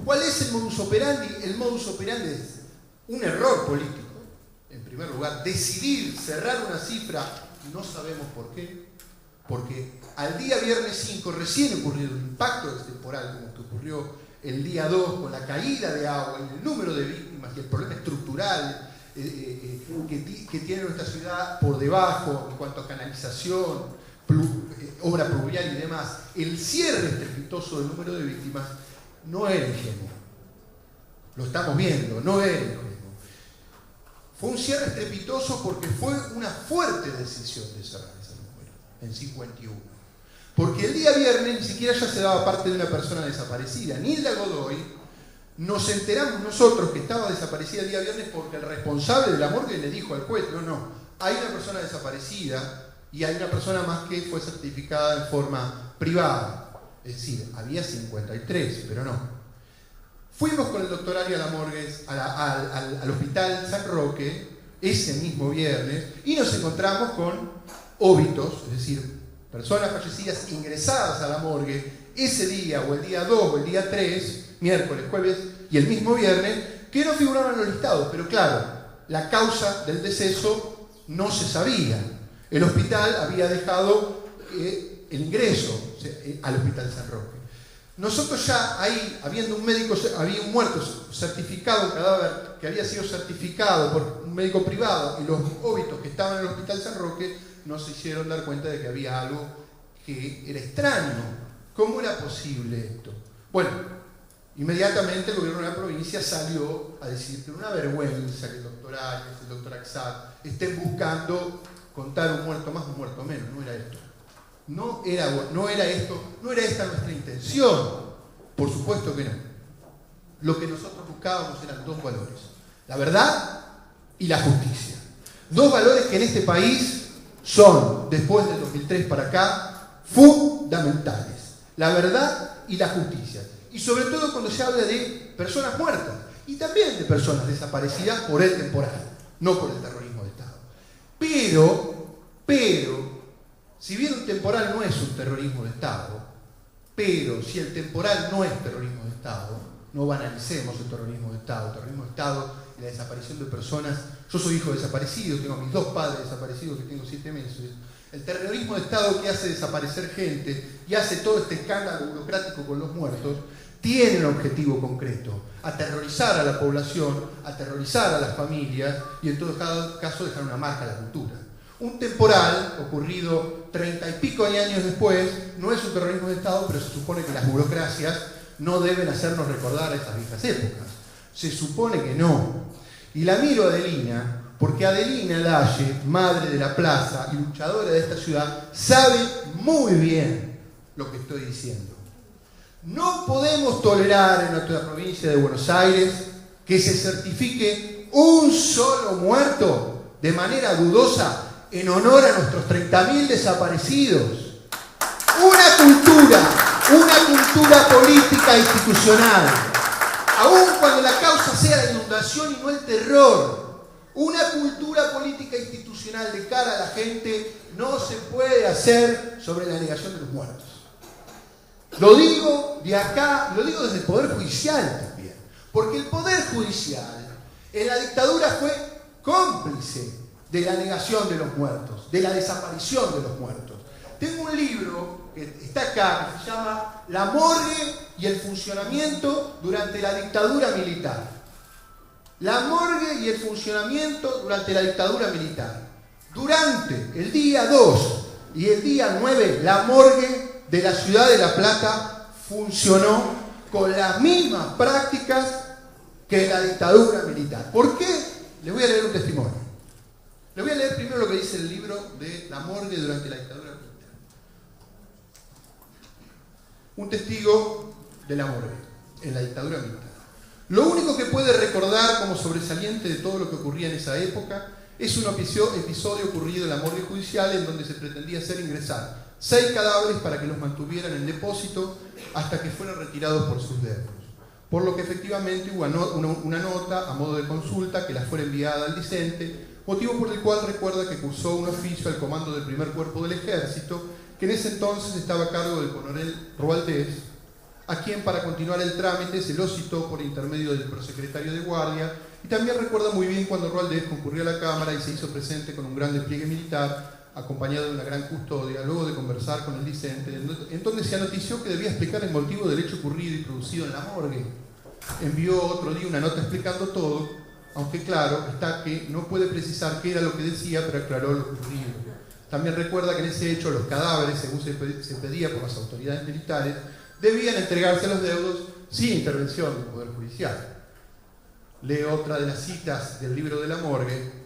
¿Cuál es el modus operandi? El modus operandi es un error político. En primer lugar, decidir cerrar una cifra, no sabemos por qué, porque al día viernes 5 recién ocurrió un impacto del temporal, como que ocurrió el día 2 con la caída de agua y el número de víctimas y el problema estructural que tiene nuestra ciudad por debajo en cuanto a canalización, obra pluvial y demás. El cierre estrepitoso del número de víctimas no era ingenuo. Lo estamos viendo, no era ingenuo. Fue un cierre estrepitoso porque fue una fuerte decisión de cerrar ese número en 51. Porque el día viernes ni siquiera ya se daba parte de una persona desaparecida. Nilda Godoy, nos enteramos nosotros que estaba desaparecida el día viernes porque el responsable de la morgue le dijo al juez: no, hay una persona desaparecida y hay una persona más que fue certificada en forma privada. Es decir, había 53, pero no. Fuimos con el doctor Ari a la morgue, al hospital San Roque, ese mismo viernes, y nos encontramos con óbitos, es decir, personas fallecidas ingresadas a la morgue ese día, o el día 2, o el día 3, miércoles, jueves y el mismo viernes, que no figuraban en los listados. Pero claro, la causa del deceso no se sabía. El hospital había dejado el ingreso al hospital San Roque. Nosotros ya ahí, habiendo un médico, había un muerto certificado, un cadáver que había sido certificado por un médico privado, y los óbitos que estaban en el hospital San Roque nos hicieron dar cuenta de que había algo que era extraño. ¿Cómo era posible esto? Bueno, inmediatamente el gobierno de la provincia salió a decir que era una vergüenza que el doctor Arias, el doctor Axat estén buscando contar un muerto más, un muerto menos. No era esto. No era esta nuestra intención. Por supuesto que no. Lo que nosotros buscábamos eran dos valores: la verdad y la justicia. Dos valores que en este país son, después del 2003 para acá, fundamentales. La verdad y la justicia. Y sobre todo cuando se habla de personas muertas y también de personas desaparecidas por el temporal, no por el terrorismo de Estado. Pero, si bien un temporal no es un terrorismo de Estado, pero si el temporal no es terrorismo de Estado, no banalicemos el terrorismo de Estado. El terrorismo de Estado y la desaparición de personas. Yo soy hijo de desaparecido, tengo a mis dos padres desaparecidos que tengo 7 meses. El terrorismo de Estado que hace desaparecer gente y hace todo este escándalo burocrático con los muertos, tiene un objetivo concreto: aterrorizar a la población, aterrorizar a las familias y en todo caso dejar una marca a la cultura. Un temporal ocurrido 30 y pico de años después no es un terrorismo de Estado, pero se supone que las burocracias no deben hacernos recordar a esas viejas épocas. Se supone que no. Y la miro a Adelina porque Adelina Lalle, madre de la plaza y luchadora de esta ciudad, sabe muy bien lo que estoy diciendo. No podemos tolerar en nuestra provincia de Buenos Aires que se certifique un solo muerto de manera dudosa en honor a nuestros 30.000 desaparecidos. Una cultura política institucional, aun cuando la causa sea la inundación y no el terror. Una cultura política institucional de cara a la gente no se puede hacer sobre la negación de los muertos. Lo digo de acá, lo digo desde el Poder Judicial también, porque el Poder Judicial en la dictadura fue cómplice de la negación de los muertos, de la desaparición de los muertos. Tengo un libro que está acá, que se llama La morgue y el funcionamiento durante la dictadura militar. La morgue y el funcionamiento durante la dictadura militar. Durante el día 2 y el día 9, la morgue de la ciudad de La Plata funcionó con las mismas prácticas que la dictadura militar. ¿Por qué? Les voy a leer un testimonio. Les voy a leer primero lo que dice el libro de La morgue durante la dictadura militar. Un testigo de la morgue en la dictadura militar. Lo único que puede recordar como sobresaliente de todo lo que ocurría en esa época es un episodio ocurrido en la morgue judicial en donde se pretendía hacer ingresar 6 cadáveres para que los mantuvieran en depósito hasta que fueran retirados por sus deudos. Por lo que efectivamente hubo una nota a modo de consulta que la fuera enviada al discente, motivo por el cual recuerda que cursó un oficio al comando del primer cuerpo del ejército, que en ese entonces estaba a cargo del coronel Roaldés, a quien para continuar el trámite se lo citó por intermedio del prosecretario de guardia, y también recuerda muy bien cuando Roaldés concurrió a la Cámara y se hizo presente con un gran despliegue militar, acompañado de una gran custodia, luego de conversar con el discente, en donde se anotició que debía explicar el motivo del hecho ocurrido y producido en la morgue. Envió otro día una nota explicando todo, aunque claro está que no puede precisar qué era lo que decía, pero aclaró lo ocurrido. También recuerda que en ese hecho los cadáveres, según se pedía por las autoridades militares, debían entregarse a los deudos sin intervención del Poder Judicial. Leo otra de las citas del libro de la morgue.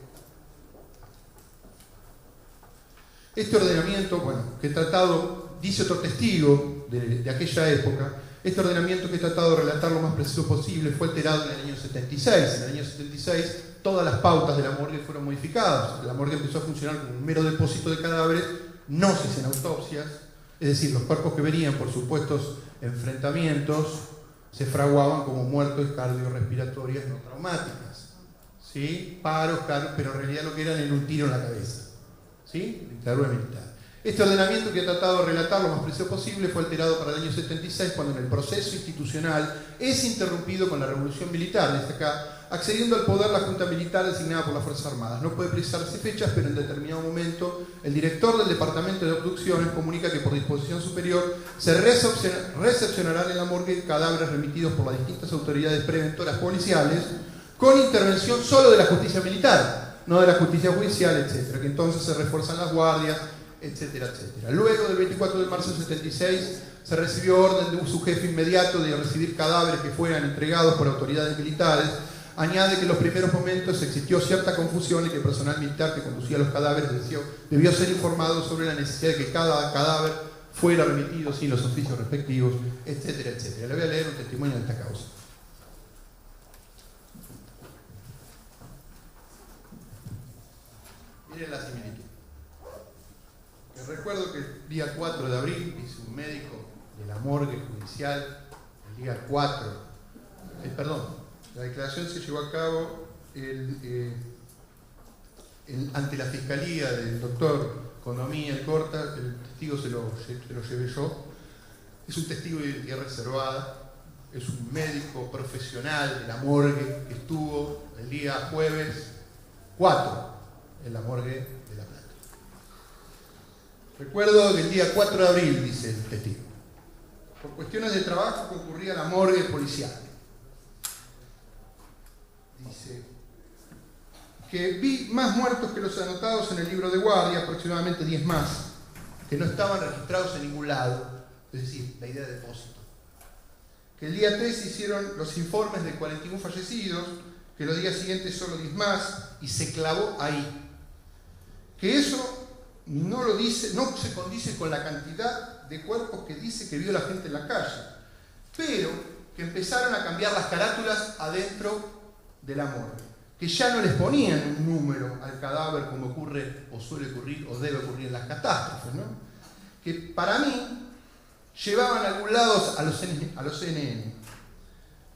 Este ordenamiento, que he tratado, dice otro testigo de aquella época, este ordenamiento que he tratado de relatar lo más preciso posible fue alterado en el año 76. En el año 76 todas las pautas de la morgue fueron modificadas. La morgue empezó a funcionar como un mero depósito de cadáveres, no se hacen autopsias. Es decir, los cuerpos que venían por supuestos enfrentamientos se fraguaban como muertes cardiorrespiratorias no traumáticas. ¿Sí? Paros, pero en realidad lo que eran era un tiro en la cabeza. ¿Sí? Dictadura militar. Este ordenamiento, que ha tratado de relatar lo más preciso posible, fue alterado para el año 76, cuando en el proceso institucional es interrumpido con la revolución militar, desde acá, accediendo al poder la Junta Militar designada por las Fuerzas Armadas. No puede precisarse fechas, pero en determinado momento el director del Departamento de Obducciones comunica que por disposición superior se recepcionarán en la morgue cadáveres remitidos por las distintas autoridades preventoras policiales con intervención solo de la justicia militar, no de la justicia judicial, etcétera, que entonces se refuerzan las guardias, etcétera, etcétera. Luego del 24 de marzo del 76 se recibió orden de su jefe inmediato de recibir cadáveres que fueran entregados por autoridades militares. Añade que en los primeros momentos existió cierta confusión y que el personal militar que conducía los cadáveres debió ser informado sobre la necesidad de que cada cadáver fuera remitido sin los oficios respectivos, etcétera, etcétera. Le voy a leer un testimonio de esta causa. Miren la similitud. Recuerdo que el día 4 de abril, dice un médico de la morgue judicial, el día 4, la declaración se llevó a cabo ante la fiscalía del doctor Condomía y Corta, el testigo se lo llevé yo, es un testigo de identidad reservada, es un médico profesional de la morgue que estuvo el día jueves 4 en la morgue de La Plata. Recuerdo que el día 4 de abril, dice el testigo, por cuestiones de trabajo concurría a la morgue policial. Dice que vi más muertos que los anotados en el libro de guardia, aproximadamente 10 más, que no estaban registrados en ningún lado, es decir, la idea de depósito. Que el día 3 se hicieron los informes de 41 fallecidos, que los días siguientes solo 10 más, y se clavó ahí. Que eso no se condice con la cantidad de cuerpos que dice que vio la gente en la calle, pero que empezaron a cambiar las carátulas adentro de la morgue, que ya no les ponían un número al cadáver como ocurre o suele ocurrir o debe ocurrir en las catástrofes, ¿no? Que para mí llevaban a algún lado a los CNN,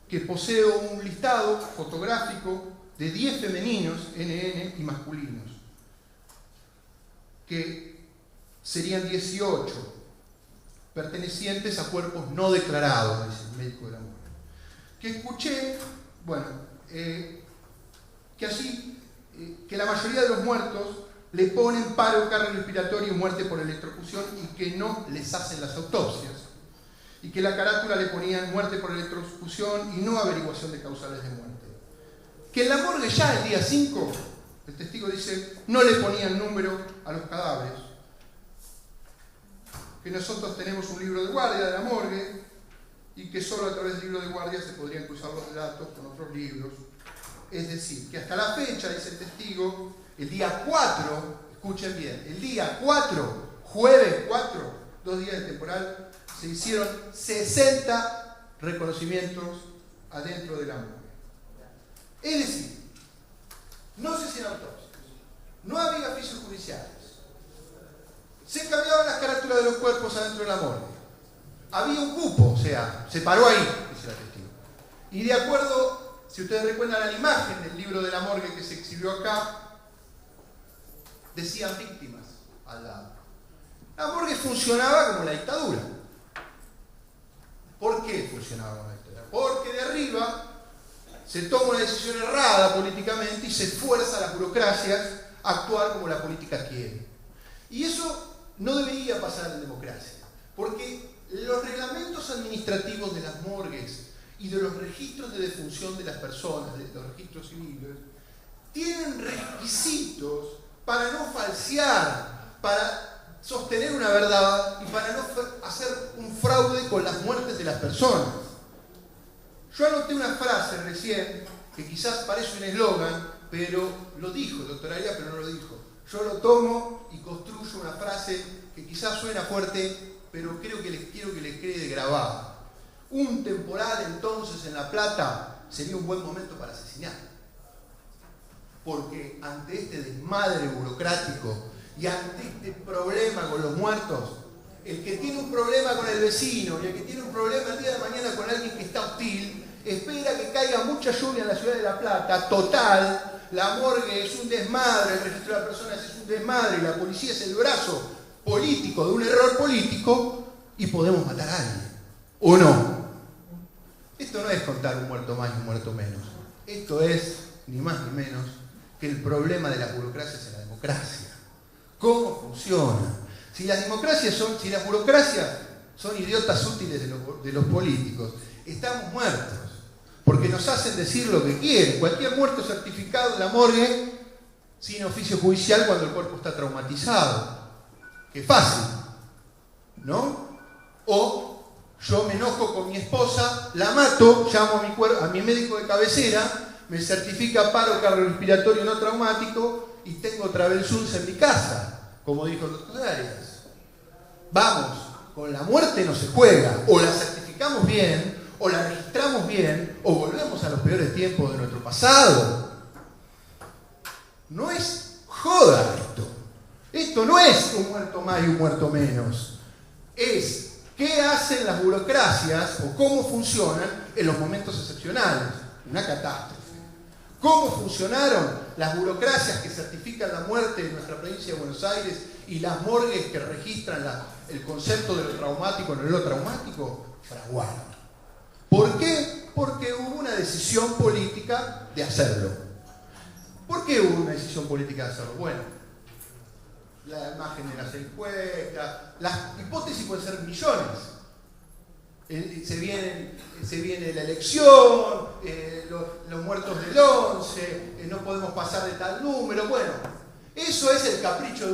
que poseo un listado fotográfico de 10 femeninos, NN, y masculinos, que serían 18, pertenecientes a cuerpos no declarados, dice el médico de la morgue. Que escuché, que la mayoría de los muertos le ponen paro cardiorrespiratorio y muerte por electrocución y que no les hacen las autopsias. Y que la carátula le ponían muerte por electrocución y no averiguación de causales de muerte. Que en la morgue ya el día 5, el testigo dice, no le ponían número a los cadáveres. Que nosotros tenemos un libro de guardia de la morgue y que solo a través del libro de guardia se podrían cruzar los datos con otros libros. Es decir, que hasta la fecha, dice el testigo, el día 4, escuchen bien, el día 4, jueves 4, 2 días de temporal, se hicieron 60 reconocimientos adentro de la morgue. Es decir, no se hacían autopsias, no había oficios judiciales, se cambiaban las carátulas de los cuerpos adentro de la morgue, había un cupo, o sea, se paró ahí, dice la testigo. Y de acuerdo, si ustedes recuerdan la imagen del libro de la morgue que se exhibió acá, decían víctimas al lado. La morgue funcionaba como la dictadura. ¿Por qué funcionaba como la dictadura? Porque de arriba se toma una decisión errada políticamente y se fuerza a las burocracias a actuar como la política quiere. Y eso no debería pasar en democracia, porque los reglamentos administrativos de las morgues y de los registros de defunción de las personas, de los registros civiles, tienen requisitos para no falsear, para sostener una verdad y para no hacer un fraude con las muertes de las personas. Yo anoté una frase recién, que quizás parece un eslogan, pero lo dijo el doctor Arias, pero no lo dijo. Yo lo tomo y construyo una frase que quizás suena fuerte, pero quiero que les quede grabada. Un temporal entonces en La Plata sería un buen momento para asesinar. Porque ante este desmadre burocrático y ante este problema con los muertos, El que tiene un problema con el vecino y el que tiene un problema el día de mañana con alguien que está hostil, espera que caiga mucha lluvia en la ciudad de La Plata, total, la morgue es un desmadre, el registro de las personas es un desmadre y la policía es el brazo político de un error político y podemos matar a alguien. ¿O no? Esto no es contar un muerto más y un muerto menos. Esto es, ni más ni menos, que el problema de las burocracias en la democracia. ¿Cómo funciona? Si las burocracias son idiotas útiles de los políticos, estamos muertos. Porque nos hacen decir lo que quieren. Cualquier muerto certificado en la morgue sin oficio judicial cuando el cuerpo está traumatizado. Qué fácil, ¿no? O yo me enojo con mi esposa, la mato, llamo a mi médico de cabecera, me certifica paro cardiorrespiratorio no traumático y tengo Travelsunce en mi casa, como dijo el doctor Arias. Vamos, con la muerte no se juega, o la certificamos bien, o la registramos bien, o volvemos a los peores tiempos de nuestro pasado. No es joda esto. Esto no es un muerto más y un muerto menos. Es qué hacen las burocracias o cómo funcionan en los momentos excepcionales. Una catástrofe. ¿Cómo funcionaron las burocracias que certifican la muerte en nuestra provincia de Buenos Aires y las morgues que registran el concepto de lo traumático en lo traumático? Fraguaron. ¿Por qué? Porque hubo una decisión política de hacerlo. ¿Por qué hubo una decisión política de hacerlo? Bueno, la imagen de las encuestas, las hipótesis pueden ser millones. Se viene la elección, los muertos del 11, no podemos pasar de tal número. Bueno, eso es el capricho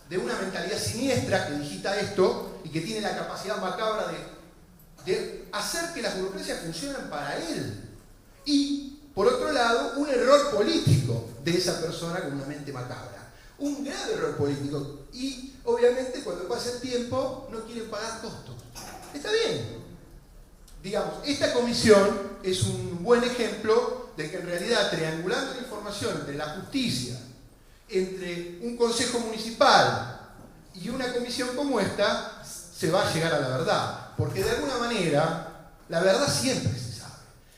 de una mentalidad siniestra que digita esto y que tiene la capacidad macabra de hacer que las burocracias funcionen para él. Y, por otro lado, un error político de esa persona con una mente macabra. Un grave error político. Y, obviamente, cuando pasa el tiempo, no quieren pagar costos. Está bien. Digamos, esta comisión es un buen ejemplo de que en realidad, triangulando la información entre la justicia, entre un consejo municipal y una comisión como esta, se va a llegar a la verdad. Porque de alguna manera, la verdad siempre se sabe.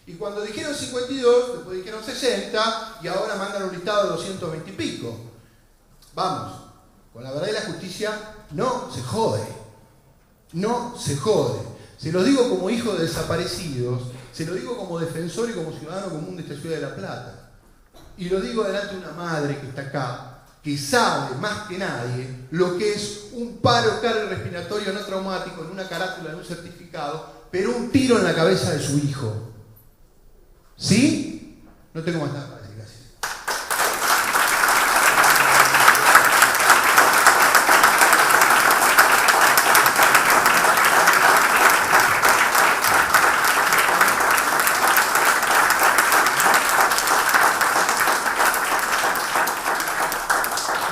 Y cuando dijeron 52, después dijeron 60, y ahora mandan un listado de 220 y pico. Vamos, con la verdad y la justicia no se jode. No se jode. Se lo digo como hijo de desaparecidos, se lo digo como defensor y como ciudadano común de esta ciudad de La Plata. Y lo digo delante de una madre que está acá, que sabe más que nadie lo que es un paro cardiorrespiratorio no traumático en una carátula de un certificado, pero un tiro en la cabeza de su hijo. ¿Sí? No tengo más nada para decir, gracias.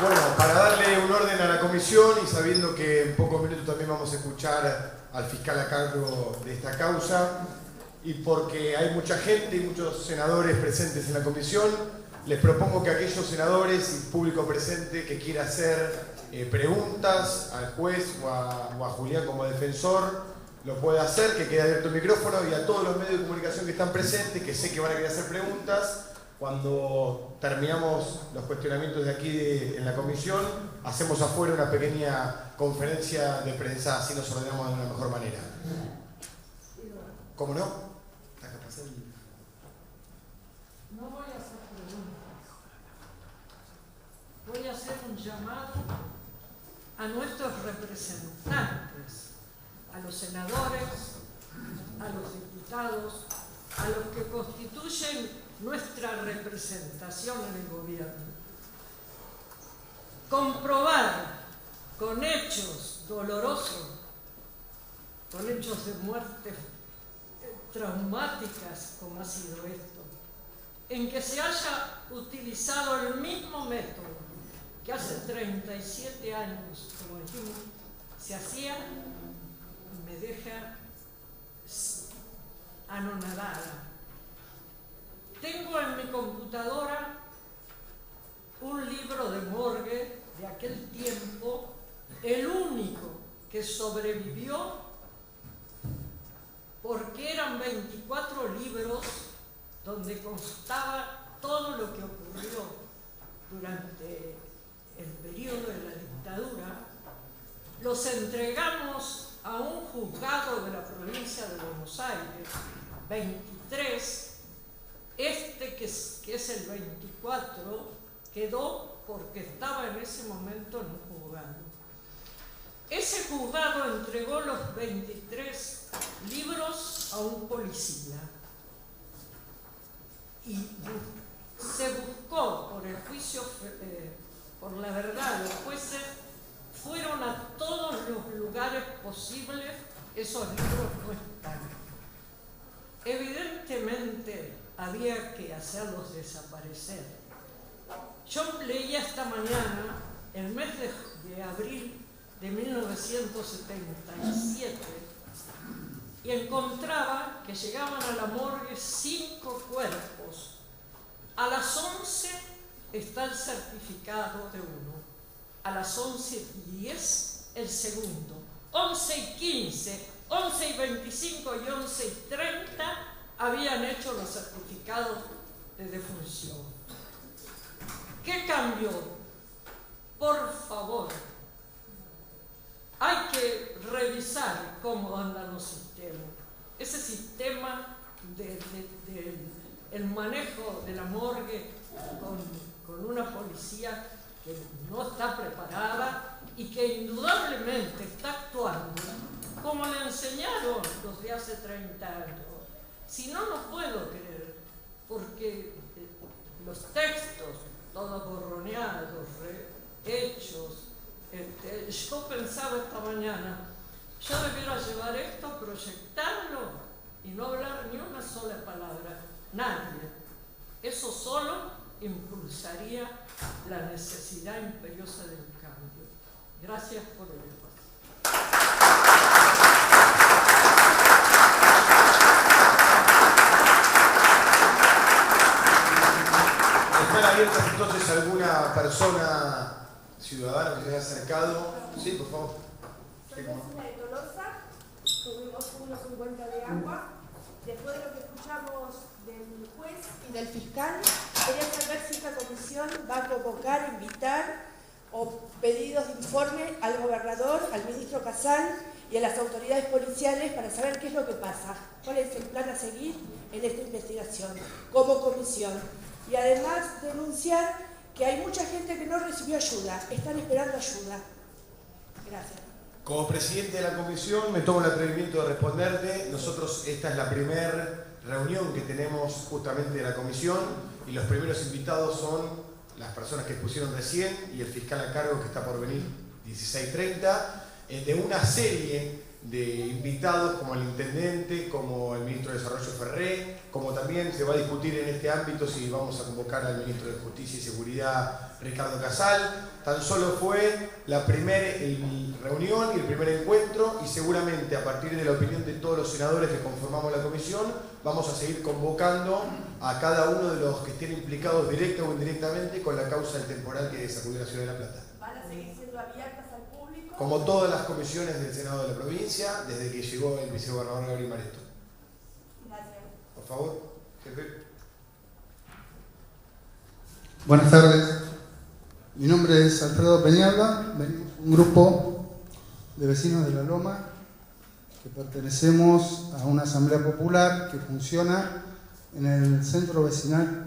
Bueno, para darle un orden a la comisión y sabiendo que en pocos minutos también vamos a escuchar al fiscal a cargo de esta causa, y porque hay mucha gente y muchos senadores presentes en la comisión, les propongo que aquellos senadores y público presente que quiera hacer preguntas al juez o a Julián como defensor, lo puede hacer, que quede abierto el micrófono, y a todos los medios de comunicación que están presentes, que sé que van a querer hacer preguntas. Cuando terminamos los cuestionamientos de aquí en la comisión, hacemos afuera una pequeña conferencia de prensa, así nos ordenamos de una mejor manera. ¿Cómo no? No voy a hacer preguntas. Voy a hacer un llamado a nuestros representantes, a los senadores, a los diputados, a los que constituyen nuestra representación en el gobierno. Comprobar con hechos dolorosos, con hechos de muerte traumáticas como ha sido esto, en que se haya utilizado el mismo método que hace 37 años, como dijimos, se hacía, me deja anonadada. Tengo en mi computadora un libro de morgue de aquel tiempo, el único que sobrevivió porque eran 24 libros donde constaba todo lo que ocurrió durante el periodo de la dictadura. Los entregamos a un juzgado de la provincia de Buenos Aires, 23. Este, que es el 24, quedó porque estaba en ese momento en un juzgado. Ese juzgado entregó los 23 libros a un policía y se buscó por el juicio, por la verdad, los jueces fueron a todos los lugares posibles, esos libros no están. Evidentemente había que hacerlos desaparecer. Yo leía esta mañana, el mes de abril de 1977, y encontraba que llegaban a la morgue 5 cuerpos. A las 11 está el certificado de uno, a las 11:10 el segundo, 11:15, 11:25 y 11:30 habían hecho los certificados de defunción. ¿Qué cambió? Por favor, hay que revisar cómo andan los sistemas. Ese sistema del manejo de la morgue con una policía que no está preparada y que indudablemente está actuando como le enseñaron los de hace 30 años. Si no, no puedo creer, porque los textos, todos borroneados, hechos. Yo pensaba esta mañana, yo debiera llevar esto, proyectarlo y no hablar ni una sola palabra, nadie. Eso solo impulsaría la necesidad imperiosa del cambio. Gracias por el espacio. ¿Están abiertas entonces alguna persona ciudadana que se haya acercado? Sí, por favor. Soy vecina de Tolosa, tuvimos 1,50 de agua. Después de lo que escuchamos del juez y del fiscal, quería saber si esta comisión va a convocar, invitar o pedidos de informe al gobernador, al ministro Casal y a las autoridades policiales para saber qué es lo que pasa, cuál es el plan a seguir en esta investigación como comisión. Y además denunciar que hay mucha gente que no recibió ayuda, están esperando ayuda. Gracias. Como presidente de la comisión me tomo el atrevimiento de responderte. Nosotros, esta es la primera reunión que tenemos justamente de la comisión y los primeros invitados son las personas que expusieron recién y el fiscal a cargo que está por venir 16:30, de una serie de invitados como el intendente, como el ministro de Desarrollo Ferré, como también se va a discutir en este ámbito si vamos a convocar al ministro de Justicia y Seguridad, Ricardo Casal. Tan solo fue la primera reunión y el primer encuentro y seguramente a partir de la opinión de todos los senadores que conformamos la comisión vamos a seguir convocando a cada uno de los que estén implicados directa o indirectamente con la causa del temporal que sacudió la ciudad de La Plata. ¿Van a seguir siendo abiertas al público? Como todas las comisiones del Senado de la provincia desde que llegó el vicegobernador Gabriel Mareto. Gracias. Por favor, jefe. Buenas tardes. Mi nombre es Alfredo Peñalba, venimos un grupo de vecinos de La Loma que pertenecemos a una asamblea popular que funciona en el centro vecinal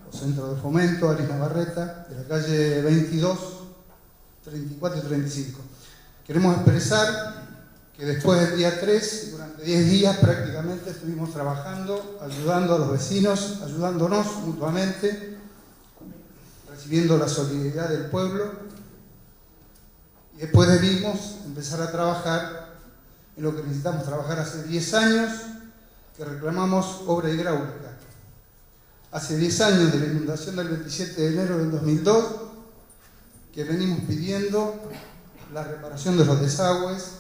o centro de fomento Aris Navarreta de la calle 22, 34 y 35. Queremos expresar que después del día 3, durante 10 días prácticamente estuvimos trabajando, ayudando a los vecinos, ayudándonos mutuamente, recibiendo la solidaridad del pueblo y después debimos empezar a trabajar en lo que necesitamos trabajar hace 10 años, que reclamamos obra hidráulica. Hace 10 años de la inundación del 27 de enero del 2002, que venimos pidiendo la reparación de los desagües,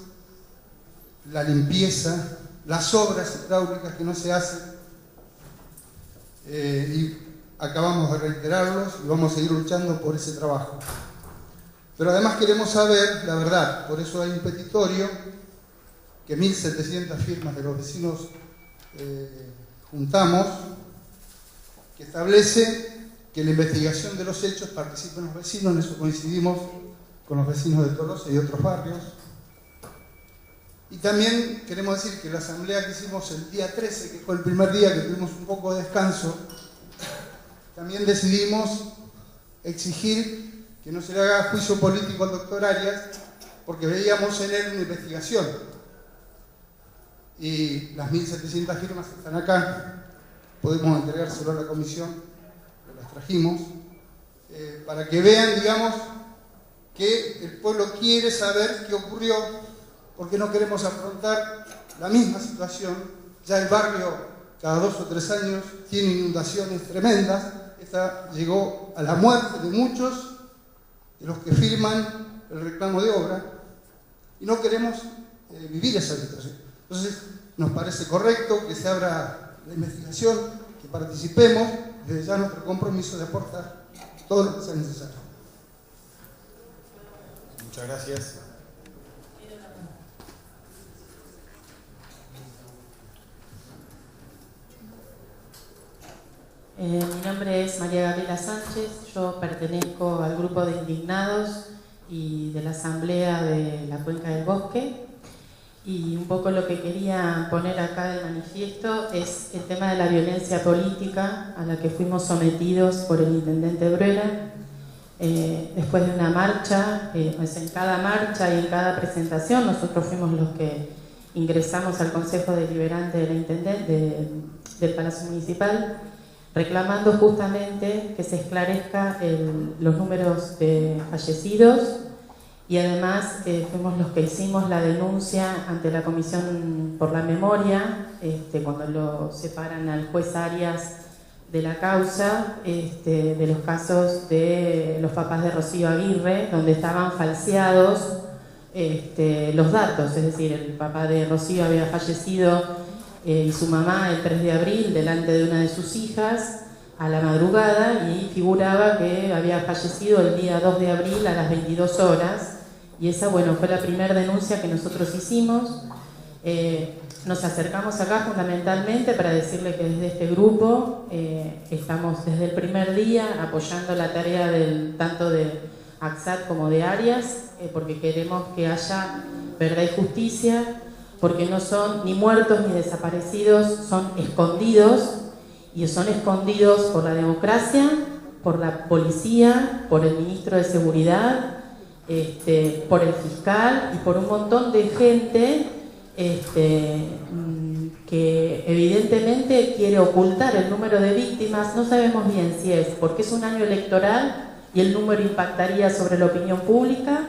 la limpieza, las obras hidráulicas que no se hacen, y acabamos de reiterarlos y vamos a seguir luchando por ese trabajo. Pero además queremos saber la verdad, por eso hay un petitorio que 1.700 firmas de los vecinos juntamos, que establece que en la investigación de los hechos participen los vecinos. En eso coincidimos con los vecinos de Tolosa y otros barrios. Y también queremos decir que la asamblea que hicimos el día 13, que fue el primer día que tuvimos un poco de descanso, también decidimos exigir que no se le haga juicio político al doctor Arias, porque veíamos en él una investigación. Y las 1.700 firmas están acá, podemos entregárselo a la comisión, las trajimos, para que vean, digamos, que el pueblo quiere saber qué ocurrió, porque no queremos afrontar la misma situación. Ya el barrio, cada 2 o 3 años, tiene inundaciones tremendas. Esta llegó a la muerte de muchos de los que firman el reclamo de obra, y no queremos vivir esa situación. Entonces, nos parece correcto que se abra la investigación, que participemos, desde ya nuestro compromiso de aportar todo lo que sea necesario. Muchas gracias. Mi nombre es María Gabriela Sánchez, yo pertenezco al grupo de indignados y de la Asamblea de la Cuenca del Bosque, y un poco lo que quería poner acá de manifiesto es el tema de la violencia política a la que fuimos sometidos por el intendente Bruera. Después de una marcha, pues en cada marcha y en cada presentación nosotros fuimos los que ingresamos al Consejo Deliberante de la del Palacio Municipal, reclamando justamente que se esclarezca los números de fallecidos, y además fuimos los que hicimos la denuncia ante la Comisión por la Memoria, cuando lo separan al juez Arias de la causa, de los casos de los papás de Rocío Aguirre, donde estaban falseados los datos, es decir, el papá de Rocío había fallecido y su mamá el 3 de abril delante de una de sus hijas a la madrugada, y figuraba que había fallecido el día 2 de abril a las 22 horas, y esa, bueno, fue la primera denuncia que nosotros hicimos. Nos acercamos acá fundamentalmente para decirle que desde este grupo estamos desde el primer día apoyando la tarea tanto de AXAT como de Arias, porque queremos que haya verdad y justicia, porque no son ni muertos ni desaparecidos, son escondidos, y son escondidos por la democracia, por la policía, por el ministro de Seguridad, por el fiscal y por un montón de gente que evidentemente quiere ocultar el número de víctimas. No sabemos bien si es porque es un año electoral y el número impactaría sobre la opinión pública,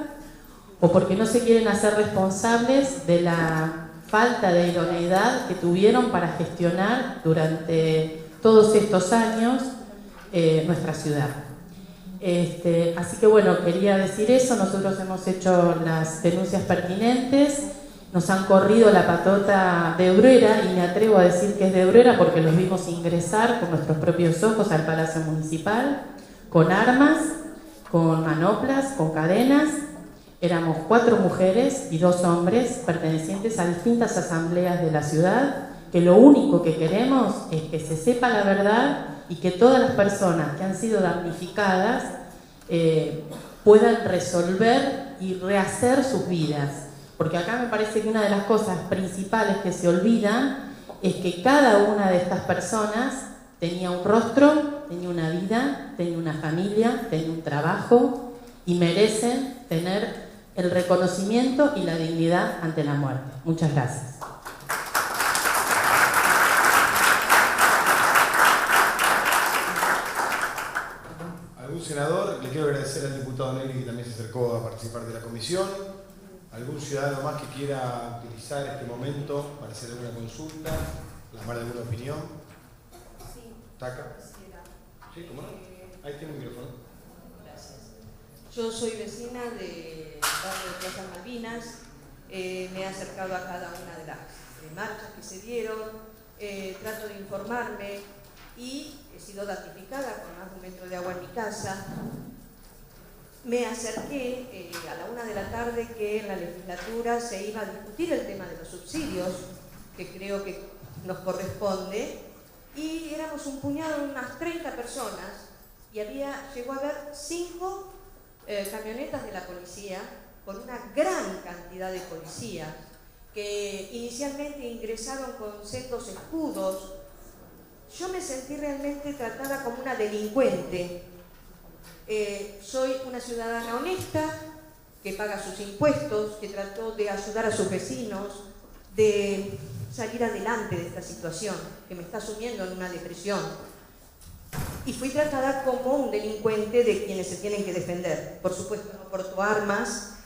o porque no se quieren hacer responsables de la falta de idoneidad que tuvieron para gestionar durante todos estos años nuestra ciudad. Así que bueno, quería decir eso. Nosotros hemos hecho las denuncias pertinentes, nos han corrido la patota de Bruera, y me atrevo a decir que es de Bruera porque los vimos ingresar con nuestros propios ojos al Palacio Municipal, con armas, con manoplas, con cadenas. Éramos 4 mujeres y 2 hombres pertenecientes a distintas asambleas de la ciudad, que lo único que queremos es que se sepa la verdad y que todas las personas que han sido damnificadas puedan resolver y rehacer sus vidas. Porque acá me parece que una de las cosas principales que se olvidan es que cada una de estas personas tenía un rostro, tenía una vida, tenía una familia, tenía un trabajo, y merecen tener el reconocimiento y la dignidad ante la muerte. Muchas gracias. ¿Algún senador? Le quiero agradecer al diputado Negri, que también se acercó a participar de la comisión. ¿Algún ciudadano más que quiera utilizar este momento para hacer alguna consulta, plasmar alguna opinión? Sí. ¿Taca? Sí, ¿cómo no? Ahí tiene un micrófono. Gracias. Yo soy vecina del barrio de Plaza Malvinas. Me he acercado a cada una de las marchas que se dieron. Trato de informarme y he sido damnificada con más de 1 metro de agua en mi casa. me acerqué a la 1 de la tarde que en la legislatura se iba a discutir el tema de los subsidios, que creo que nos corresponde, y éramos un puñado, unas 30 personas, y llegó a haber 5 camionetas de la policía, con una gran cantidad de policías, que inicialmente ingresaron con sendos escudos. Yo me sentí realmente tratada como una delincuente. Soy una ciudadana honesta, que paga sus impuestos, que trató de ayudar a sus vecinos, de salir adelante de esta situación, que me está sumiendo en una depresión. Y fui tratada como un delincuente de quienes se tienen que defender. Por supuesto, no porto armas.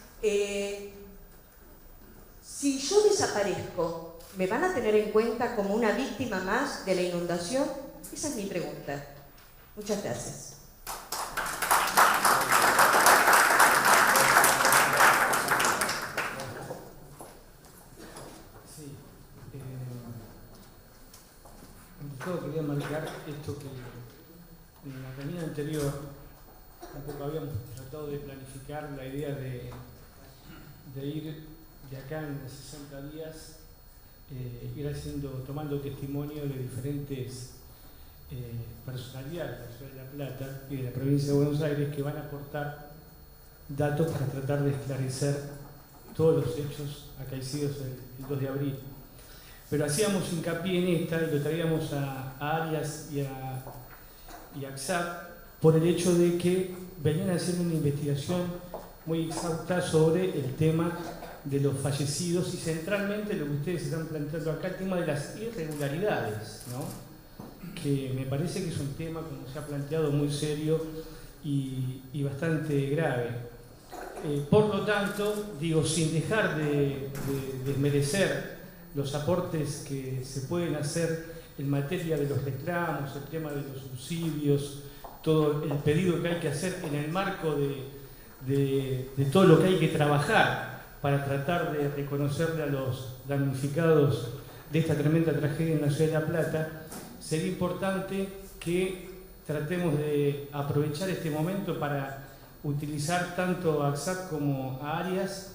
Si yo desaparezco, ¿me van a tener en cuenta como una víctima más de la inundación? Esa es mi pregunta. Muchas gracias. Sí. Ante todo quería marcar esto que en la reunión anterior un poco habíamos tratado de planificar la idea de ir de acá en 60 días, ir tomando testimonio de diferentes personalidades de la Ciudad de La Plata y de la provincia de Buenos Aires que van a aportar datos para tratar de esclarecer todos los hechos acaecidos el 2 de abril. Pero hacíamos hincapié en esta y lo traíamos a Arias y a AXAP por el hecho de que venían haciendo una investigación muy exhausta sobre el tema de los fallecidos y centralmente lo que ustedes están planteando acá, el tema de las irregularidades, ¿no? Que me parece que es un tema, como se ha planteado, muy serio y bastante grave. Por lo tanto, digo, sin dejar de desmerecer los aportes que se pueden hacer en materia de los reclamos, el tema de los subsidios, todo el pedido que hay que hacer en el marco de todo lo que hay que trabajar para tratar de reconocerle a los damnificados de esta tremenda tragedia en la Ciudad de La Plata, sería importante que tratemos de aprovechar este momento para utilizar tanto a AXAP como a Arias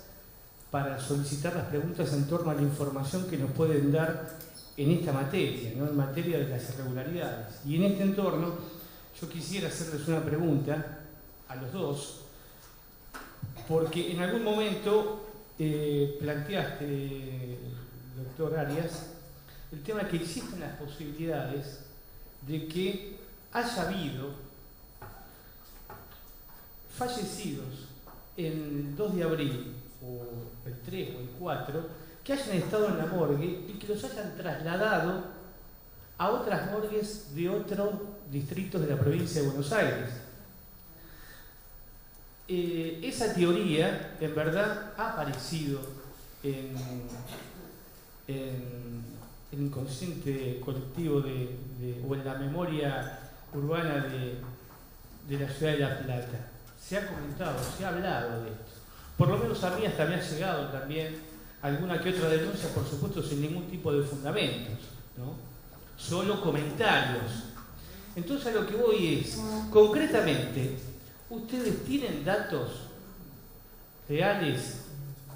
para solicitar las preguntas en torno a la información que nos pueden dar en esta materia, ¿no? En materia de las irregularidades. Y en este entorno yo quisiera hacerles una pregunta a los dos, porque en algún momento planteaste, doctor Arias, el tema de que existen las posibilidades de que haya habido fallecidos el 2 de abril, o el 3 o el 4, que hayan estado en la morgue y que los hayan trasladado a otras morgues de otros distritos de la provincia de Buenos Aires. Esa teoría, en verdad, ha aparecido en el inconsciente colectivo o en la memoria urbana de la Ciudad de La Plata. Se ha comentado, se ha hablado de esto. Por lo menos a mí hasta me ha llegado también alguna que otra denuncia, por supuesto sin ningún tipo de fundamentos, ¿no? Solo comentarios. Entonces a lo que voy es, concretamente, ¿ustedes tienen datos reales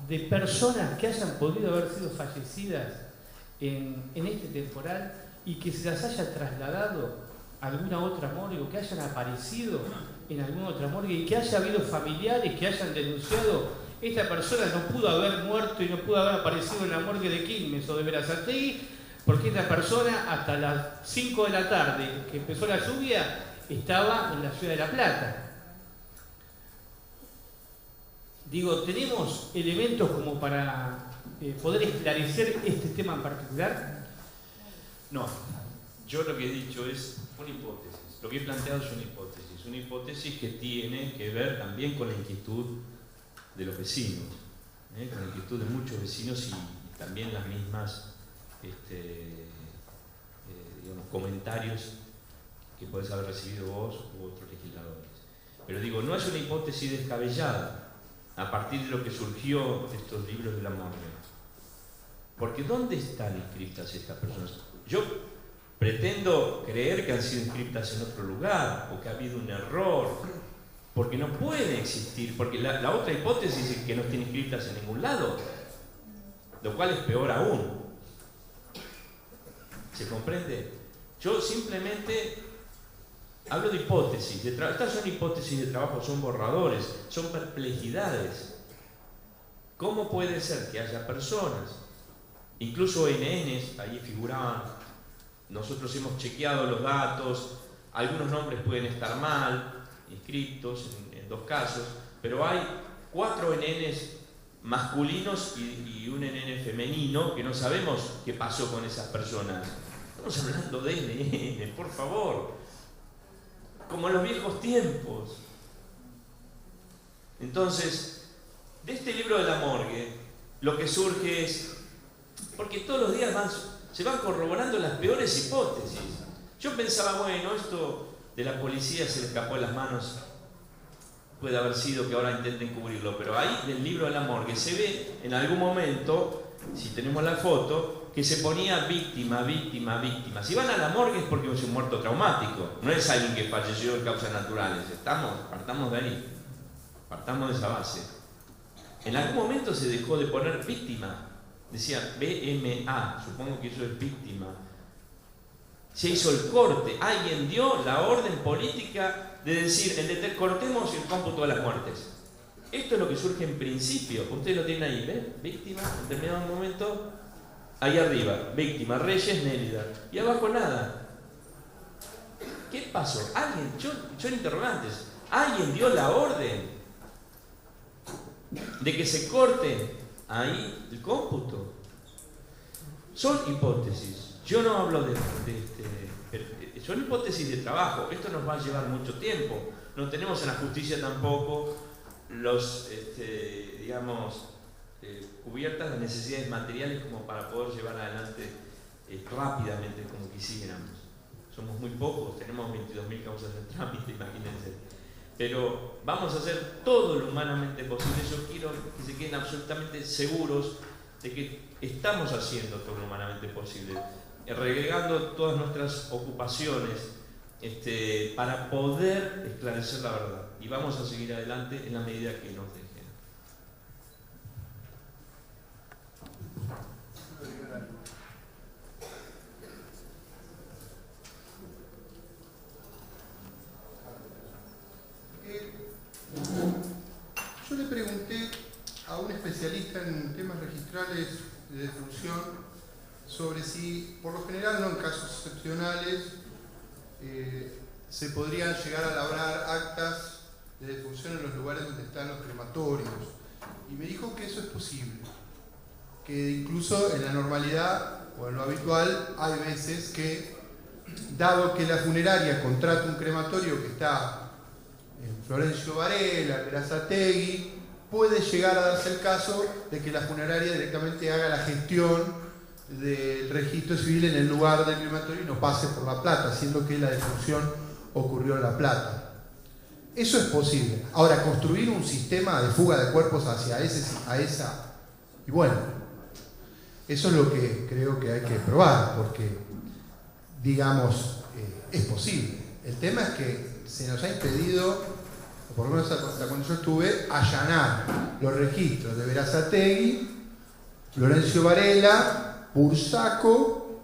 de personas que hayan podido haber sido fallecidas en este temporal y que se las haya trasladado a alguna otra morgue o que hayan aparecido en alguna otra morgue y que haya habido familiares que hayan denunciado esta persona no pudo haber muerto y no pudo haber aparecido en la morgue de Quilmes o de Berazategui porque esta persona hasta las 5 de la tarde que empezó la lluvia estaba en la Ciudad de La Plata? Digo, ¿tenemos elementos como para poder esclarecer este tema en particular? No, yo lo que he dicho es una hipótesis. Lo que he planteado es una hipótesis que tiene que ver también con la inquietud de los vecinos, con la inquietud de muchos vecinos y también las mismas digamos, comentarios que podés haber recibido vos u otros legisladores. Pero digo, no es una hipótesis descabellada a partir de lo que surgió de estos libros de la morgue. Porque ¿dónde están inscritas estas personas? Yo pretendo creer que han sido inscritas en otro lugar o que ha habido un error Porque no puede existir, porque la otra hipótesis es que no estén inscritas en ningún lado, lo cual es peor aún. ¿Se comprende? Yo simplemente hablo de hipótesis. Estas son hipótesis de trabajo, son borradores, son perplejidades. ¿Cómo puede ser que haya personas, incluso ONNs, ahí figuraban, nosotros hemos chequeado los datos, algunos nombres pueden estar mal inscritos en 2 casos, pero hay 4 ONNs masculinos y un NN femenino que no sabemos qué pasó con esas personas. Estamos hablando de NN, por favor, como en los viejos tiempos. Entonces, de este libro de la morgue, lo que surge es, porque todos los días se van corroborando las peores hipótesis. Yo pensaba, bueno, esto de la policía se le escapó de las manos, puede haber sido que ahora intenten cubrirlo, pero ahí del libro de la morgue se ve en algún momento, si tenemos la foto, que se ponía víctima, víctima, víctima. Si van a la morgue es porque es un muerto traumático, no es alguien que falleció de causas naturales. Partamos de ahí, partamos de esa base. En algún momento se dejó de poner víctima, decía BMA, supongo que eso es víctima. Se hizo el corte, alguien dio la orden política de decir, cortemos el cómputo de las muertes. Esto es lo que surge en principio, ustedes lo tienen ahí, ¿ven? Víctima, en determinado momento, ahí arriba, víctima, Reyes, Nélida, y abajo nada. ¿Qué pasó? Alguien, yo en interrogantes, alguien dio la orden de que se corte ahí el cómputo. Son hipótesis. Yo no hablo son hipótesis de trabajo. Esto nos va a llevar mucho tiempo. No tenemos en la justicia tampoco cubiertas las necesidades materiales como para poder llevar adelante rápidamente como quisiéramos. Somos muy pocos, tenemos 22.000 causas en trámite, imagínense. Pero vamos a hacer todo lo humanamente posible. Yo quiero que se queden absolutamente seguros de que estamos haciendo todo lo humanamente posible, regregando todas nuestras ocupaciones para poder esclarecer la verdad. Y vamos a seguir adelante en la medida que nos dejen. Yo le pregunté a un especialista en temas registrales de defunción sobre si, por lo general, no en casos excepcionales, se podrían llegar a labrar actas de defunción en los lugares donde están los crematorios. Y me dijo que eso es posible, que incluso en la normalidad o en lo habitual hay veces que, dado que la funeraria contrata un crematorio que está en Florencio Varela, Berazategui, puede llegar a darse el caso de que la funeraria directamente haga la gestión del registro civil en el lugar del crematorio y no pase por La Plata, siendo que la defunción ocurrió en La Plata. Eso es posible. Ahora, construir un sistema de fuga de cuerpos hacia esa... Y bueno, eso es lo que creo que hay que probar, porque, digamos, es posible. El tema es que se nos ha impedido, por lo menos hasta cuando yo estuve, allanar los registros de Berazategui, Florencio Varela, Bursaco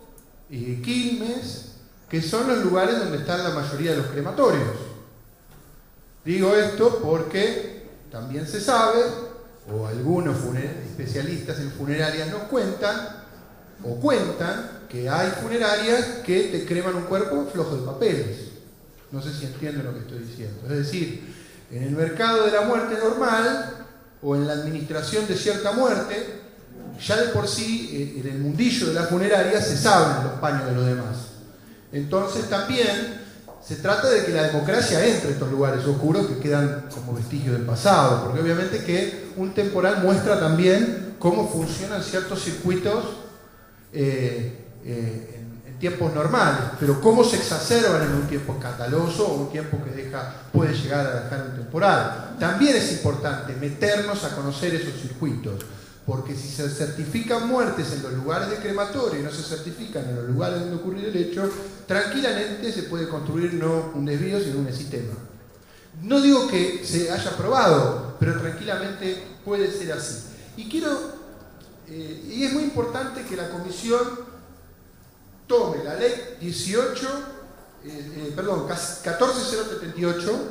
y Quilmes, que son los lugares donde están la mayoría de los crematorios. Digo esto porque también se sabe, o algunos especialistas en funerarias nos cuentan que hay funerarias que te creman un cuerpo flojo de papeles. No sé si entienden lo que estoy diciendo. Es decir, en el mercado de la muerte normal o en la administración de cierta muerte, ya de por sí en el mundillo de la funeraria se saben los paños de los demás. Entonces también se trata de que la democracia entre en estos lugares oscuros que quedan como vestigios del pasado, porque obviamente que un temporal muestra también cómo funcionan ciertos circuitos en tiempos normales, pero cómo se exacerban en un tiempo escandaloso o un tiempo que puede llegar a dejar un temporal. También es importante meternos a conocer esos circuitos, porque si se certifican muertes en los lugares de crematorio y no se certifican en los lugares donde ocurrió el hecho, tranquilamente se puede construir no un desvío sino un sistema. No digo que se haya aprobado, pero tranquilamente puede ser así. Y es muy importante que la comisión tome la ley 14078,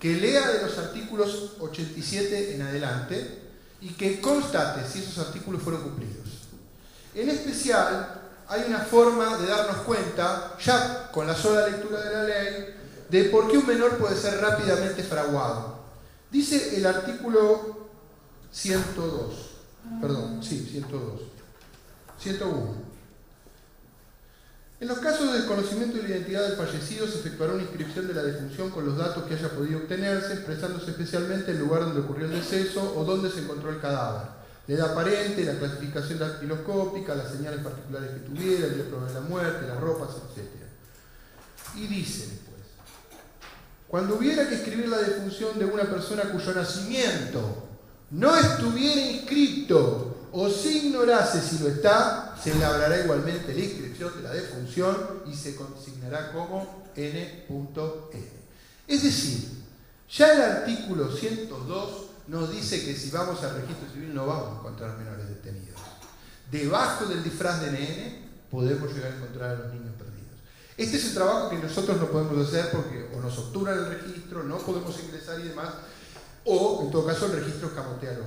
que lea de los artículos 87 en adelante y que constate si esos artículos fueron cumplidos. En especial, hay una forma de darnos cuenta, ya con la sola lectura de la ley, de por qué un menor puede ser rápidamente fraguado. Dice el artículo 101. En los casos de desconocimiento de la identidad del fallecido se efectuará una inscripción de la defunción con los datos que haya podido obtenerse, expresándose especialmente el lugar donde ocurrió el deceso o donde se encontró el cadáver, la edad aparente, la clasificación dactiloscópica, las señales particulares que tuviera, el día probable de la muerte, las ropas, etc. Y dice después: cuando hubiera que escribir la defunción de una persona cuyo nacimiento no estuviera inscrito o se ignorase si lo está, se elaborará igualmente la inscripción de la defunción y se consignará como N.N. Es decir, ya el artículo 102 nos dice que si vamos al registro civil no vamos a encontrar menores detenidos. Debajo del disfraz de NN podemos llegar a encontrar a los niños perdidos. Este es el trabajo que nosotros no podemos hacer porque o nos obturan el registro, no podemos ingresar y demás, o en todo caso el registro escamotea,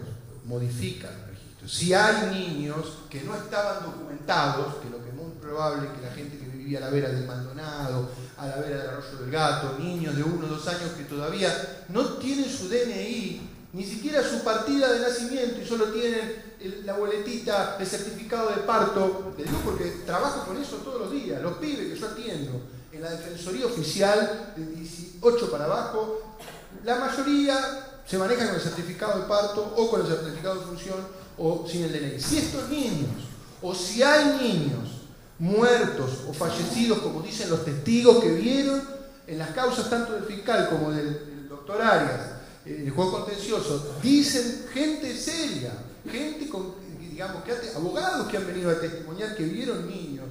modifica el registro. Si hay niños que no estaban documentados, que lo que es muy probable que la gente que vivía a la vera del Maldonado, a la vera del Arroyo del Gato, niños de 1 o 2 años que todavía no tienen su DNI, ni siquiera su partida de nacimiento y solo tienen la boletita de certificado de parto, le digo porque trabajo con eso todos los días, los pibes que yo atiendo en la Defensoría Oficial de 18 para abajo, la mayoría se manejan con el certificado de parto o con el certificado de función o sin el DNI. Si estos niños, o si hay niños muertos o fallecidos, como dicen los testigos que vieron en las causas tanto del fiscal como del doctor Arias, el juez contencioso, dicen gente seria, gente con, digamos, abogados que han venido a testimoniar que vieron niños.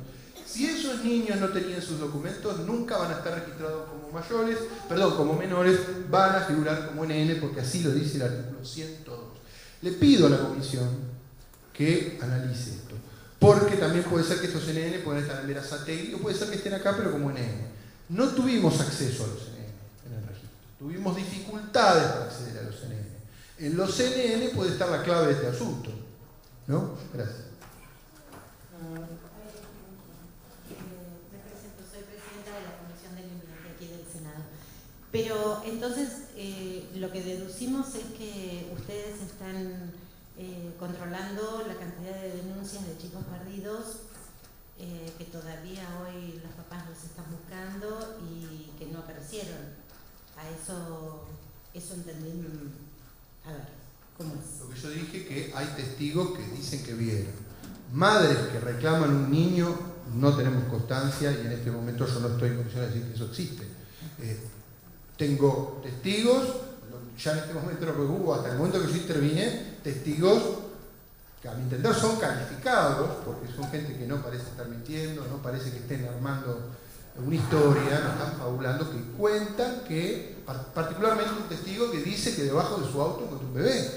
Si esos niños no tenían sus documentos, nunca van a estar registrados como menores, van a figurar como NN, porque así lo dice el artículo 102. Le pido a la comisión que analice esto, porque también puede ser que estos NN puedan estar en Verazategui, o puede ser que estén acá pero como NN. No tuvimos acceso a los NN en el registro, tuvimos dificultades para acceder a los NN. En los NN puede estar la clave de este asunto, ¿no? Gracias. Soy presidenta de la Comisión del Inmigrante aquí del Senado. Pero entonces lo que deducimos es que ustedes están controlando la cantidad de denuncias de chicos perdidos que todavía hoy los papás los están buscando y que no aparecieron. A eso entendí. A ver, ¿cómo es? Lo que yo dije, que hay testigos que dicen que vieron. Madres que reclaman un niño, no tenemos constancia y en este momento yo no estoy en condiciones de decir que eso existe. Tengo testigos, ya en este momento no, porque hubo hasta el momento que yo intervine, testigos que a mi entender son calificados, porque son gente que no parece estar mintiendo, no parece que estén armando una historia, no están fabulando, que cuentan que, particularmente un testigo que dice que debajo de su auto encontró un bebé,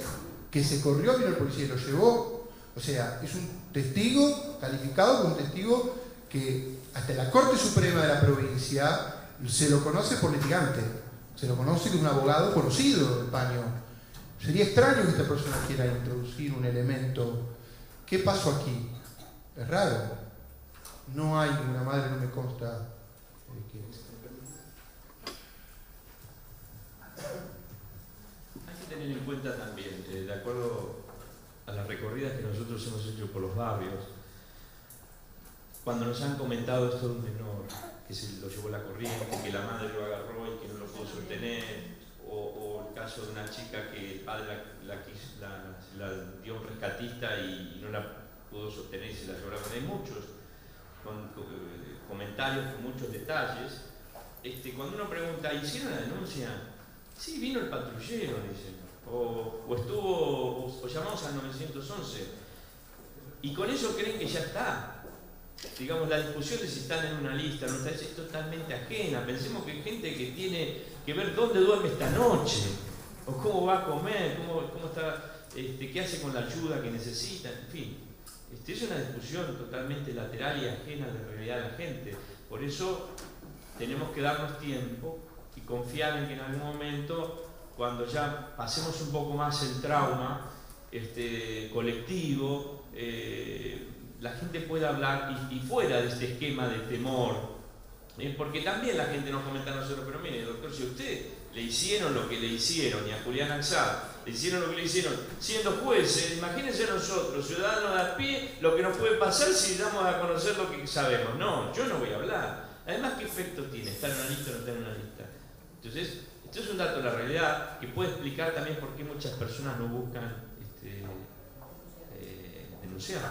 que se corrió, vino el policía y lo llevó. O sea, es un testigo calificado, un testigo que hasta la Corte Suprema de la provincia se lo conoce por litigante, se lo conoce como un abogado conocido del paño. Sería extraño que esta persona quiera introducir un elemento. ¿Qué pasó aquí? Es raro. No hay ninguna madre, no me consta que... Hay que tener en cuenta también, de acuerdo a las recorridas que nosotros hemos hecho por los barrios, cuando nos han comentado esto de un menor que se lo llevó la corriente, que la madre lo agarró y que no lo pudo sostener, o el caso de una chica que el padre la dio a un rescatista y no la pudo sostener y se la lloraron. Hay muchos comentarios con muchos detalles. Cuando uno pregunta, ¿hicieron la denuncia? Sí, vino el patrullero, dicen, o llamamos al 911, y con eso creen que ya está. digamos, la discusión de si están en una lista, no está, es totalmente ajena. Pensemos que hay gente que tiene que ver dónde duerme esta noche, o cómo va a comer, cómo está, qué hace con la ayuda que necesita, en fin. Es una discusión totalmente lateral y ajena de la realidad de la gente. Por eso tenemos que darnos tiempo y confiar en que en algún momento, cuando ya pasemos un poco más el trauma colectivo, la gente pueda hablar y fuera de este esquema de temor. Porque también la gente nos comenta a nosotros, pero mire, doctor, si a usted le hicieron lo que le hicieron, y a Julián Axad le hicieron lo que le hicieron, siendo jueces, imagínense a nosotros, ciudadanos de a pie, lo que nos puede pasar si damos a conocer lo que sabemos. No, yo no voy a hablar. Además, ¿qué efecto tiene estar en una lista o no estar en una lista? Entonces, esto es un dato de la realidad que puede explicar también por qué muchas personas no buscan denunciar.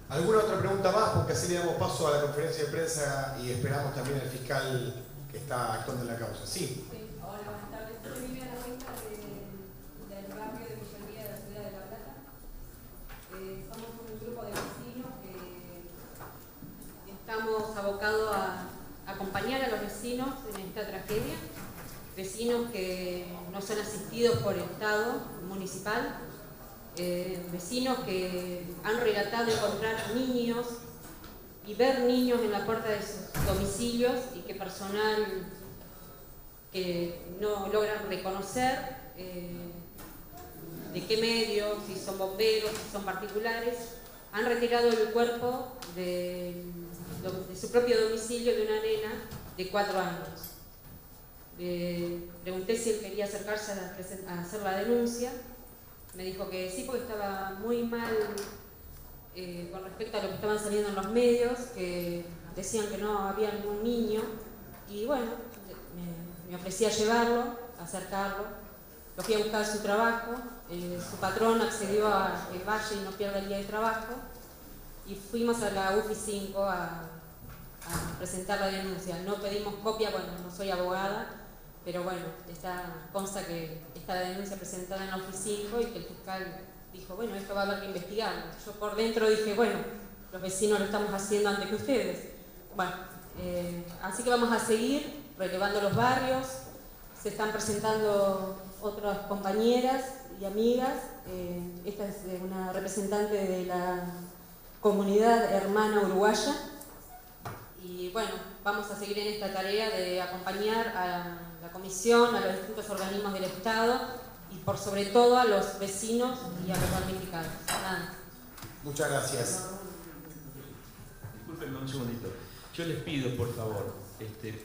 ¿Alguna otra pregunta más? Porque así le damos paso a la conferencia de prensa y esperamos también al fiscal que está actuando en la causa. Sí. Hola, buenas tardes. Yo vivo a la cuenta del barrio de Villalría de la ciudad de La Plata. Somos un grupo de vecinos que estamos abocados a acompañar a los vecinos en esta tragedia. Vecinos que no son asistidos por el Estado municipal. Vecinos que han relatado encontrar niños y ver niños en la puerta de sus domicilios y que personal que no logran reconocer de qué medios, si son bomberos, si son particulares, han retirado el cuerpo de su propio domicilio de una nena de 4 años. Pregunté si él quería acercarse a hacer la denuncia. Me dijo que sí, porque estaba muy mal con respecto a lo que estaban saliendo en los medios, que decían que no había ningún niño. Y bueno, me ofrecí a llevarlo, a acercarlo. Lo fui a buscar a su trabajo. Su patrón accedió a que vaya y no pierda el día de trabajo. Y fuimos a la UFI 5 a presentar la denuncia. No pedimos copia, bueno, no soy abogada, pero bueno, consta que está la denuncia presentada en la UFI 5 y que el fiscal dijo, bueno, esto va a haber que investigarlo. Yo por dentro dije, bueno, los vecinos lo estamos haciendo antes que ustedes. Bueno, así que vamos a seguir relevando los barrios. Se están presentando otras compañeras y amigas. Esta es una representante de la comunidad hermana uruguaya. Y bueno, vamos a seguir en esta tarea de acompañar a la comisión, a los distintos organismos del Estado y por sobre todo a los vecinos y a los damnificados. Nada. Muchas gracias. Discúlpenme un segundito. Yo les pido, por favor,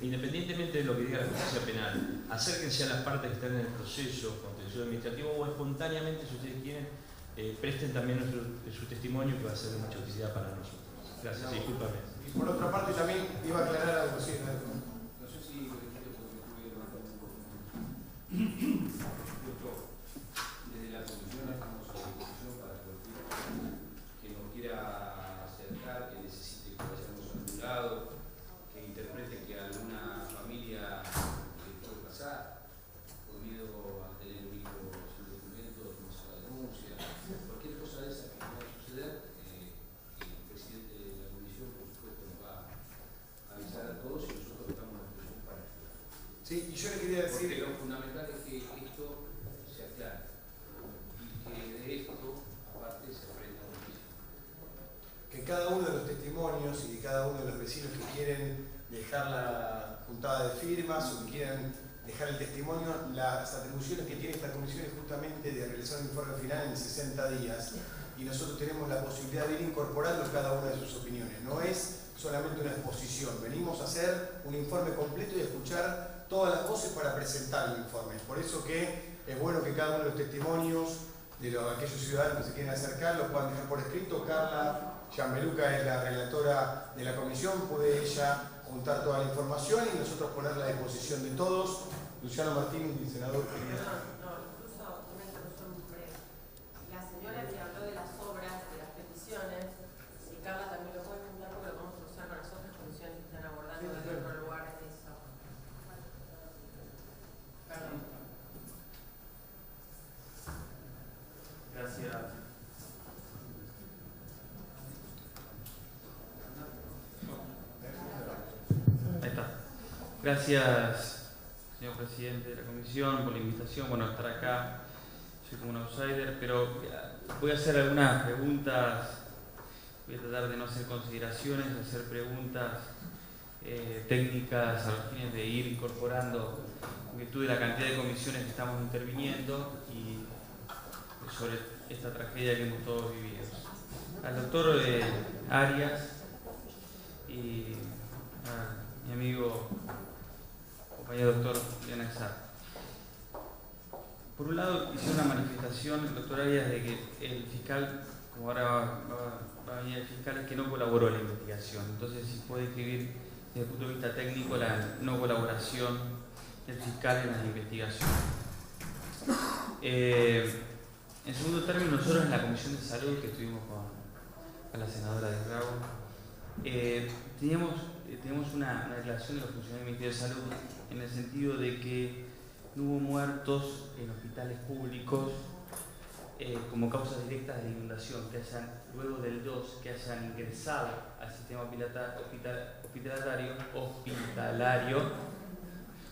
independientemente de lo que diga la justicia penal, acérquense a las partes que están en el proceso contencioso administrativo o espontáneamente, si ustedes quieren, presten también su testimonio, que va a ser de mucha utilidad para nosotros. Gracias, discúlpame. Y por otra parte también iba a aclarar algo, sí, no sé si desde la comisión estamos a disposición para cualquier que nos quiera acercar, que necesite que vayamos a algún lado, que interprete que alguna familia le puede pasar por miedo a tener un hijo sin documentos, no hacer la denuncia, cualquier cosa de esa que pueda suceder. El presidente de la comisión, por supuesto, nos va a avisar a todos y nosotros estamos a disposición para ayudar. Sí, y yo le quería decir... Porque lo fundamental es que esto se aclare y que de esto, aparte, se aprenda muchísimo. Que cada uno de los testimonios y de cada uno de los vecinos que quieren dejar la juntada de firmas o que quieran dejar el testimonio, las atribuciones que tiene esta comisión es justamente de realizar un informe final en 60 días y nosotros tenemos la posibilidad de ir incorporando cada una de sus opiniones. No es solamente una exposición, venimos a hacer un informe completo y a escuchar todas las voces para presentar el informe. Por eso que es bueno que cada uno de los testimonios de aquellos ciudadanos que se quieren acercar los puedan dejar por escrito. Carla Gianbeluca es la relatora de la comisión, puede ella juntar toda la información y nosotros ponerla a disposición de todos. Luciano Martín, el senador. Incluso una introducción breve. La señora que habló de las obras, de las peticiones, si Carla también lo puede juntar porque lo vamos a usar con las otras comisiones que están abordando desde otro lugar en eso. Perdón. Gracias. Gracias, señor presidente de la comisión, por la invitación. Bueno, estar acá, soy como un outsider, pero voy a hacer algunas preguntas. Voy a tratar de no hacer consideraciones, de hacer preguntas técnicas a los fines de ir incorporando, en virtud de la cantidad de comisiones que estamos interviniendo y sobre esta tragedia que hemos todos vivido. Al doctor Arias y a mi amigo, compañero doctor León Exar. Por un lado, hicieron una manifestación, el doctor Arias, de que el fiscal, como ahora va a venir el fiscal, es que no colaboró en la investigación. Entonces, si puede escribir desde el punto de vista técnico la no colaboración del fiscal en la investigación. En segundo término, nosotros en la Comisión de Salud, que estuvimos con la senadora de Raúl, teníamos una declaración de los funcionarios del Ministerio de Salud en el sentido de que no hubo muertos en hospitales públicos como causas directas de la inundación, que hayan, luego del 2, que hayan ingresado al sistema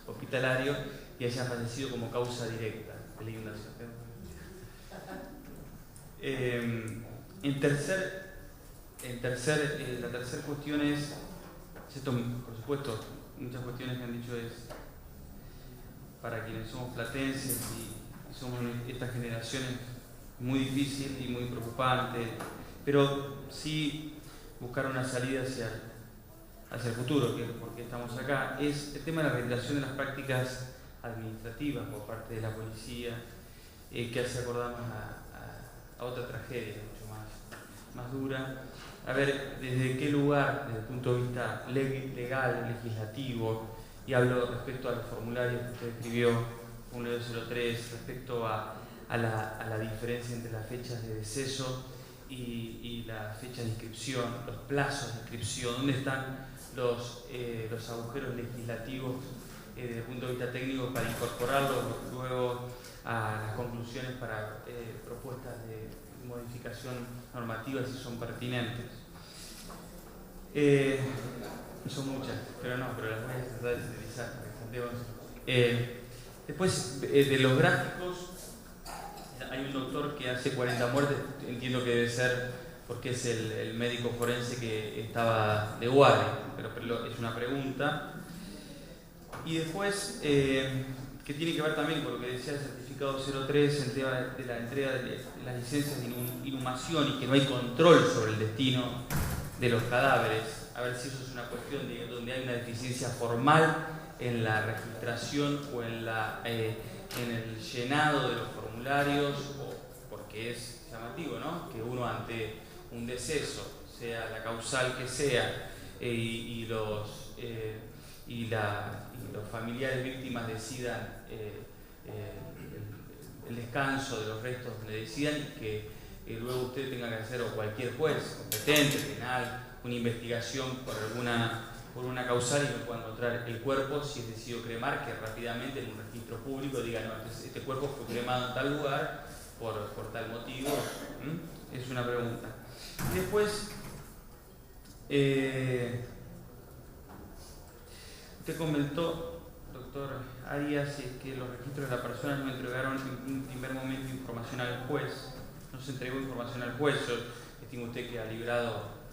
hospitalario y hayan fallecido como causa directa de la inundación. La tercera cuestión es, por supuesto, muchas cuestiones que han dicho es para quienes somos platenses y somos estas generaciones muy difícil y muy preocupante, pero sí buscar una salida hacia el futuro, que es por qué estamos acá, es el tema de la reiteración de las prácticas administrativas por parte de la policía, que hace acordarnos a otra tragedia mucho más dura. A ver, desde qué lugar, desde el punto de vista legal, legislativo, y hablo respecto a los formularios que usted escribió, formulario 03, respecto a la diferencia entre las fechas de deceso y la fecha de inscripción, los plazos de inscripción, dónde están los agujeros legislativos desde el punto de vista técnico para incorporarlos luego a las conclusiones para propuestas de modificación normativa si son pertinentes. Son muchas, pero las voy a tratar de sintetizar. Después de los gráficos, hay un doctor que hace 40 muertes, entiendo que debe ser porque es el médico forense que estaba de guardia, pero es una pregunta. Y después, que tiene que ver también con lo que decía el certificado 03, el tema de la entrega de las licencias de inhumación y que no hay control sobre el destino de los cadáveres. A ver si eso es una cuestión de donde hay una deficiencia formal en la registración o en el llenado de los formularios, o porque es llamativo, ¿no? Que uno ante un deceso, sea la causal que sea, y los familiares víctimas decidan el descanso de los restos donde decidan, y que luego usted tenga que hacer, o cualquier juez competente, penal, una investigación por una causal y no pueda encontrar el cuerpo, si es decidido cremar, que rápidamente en un registro público diga, no, este cuerpo fue cremado en tal lugar por tal motivo. Es una pregunta. Y después, usted comentó, doctor Arias, que los registros de la persona no entregaron en un primer momento información al juez, no se entregó información al juez. Yo estimo usted que ha librado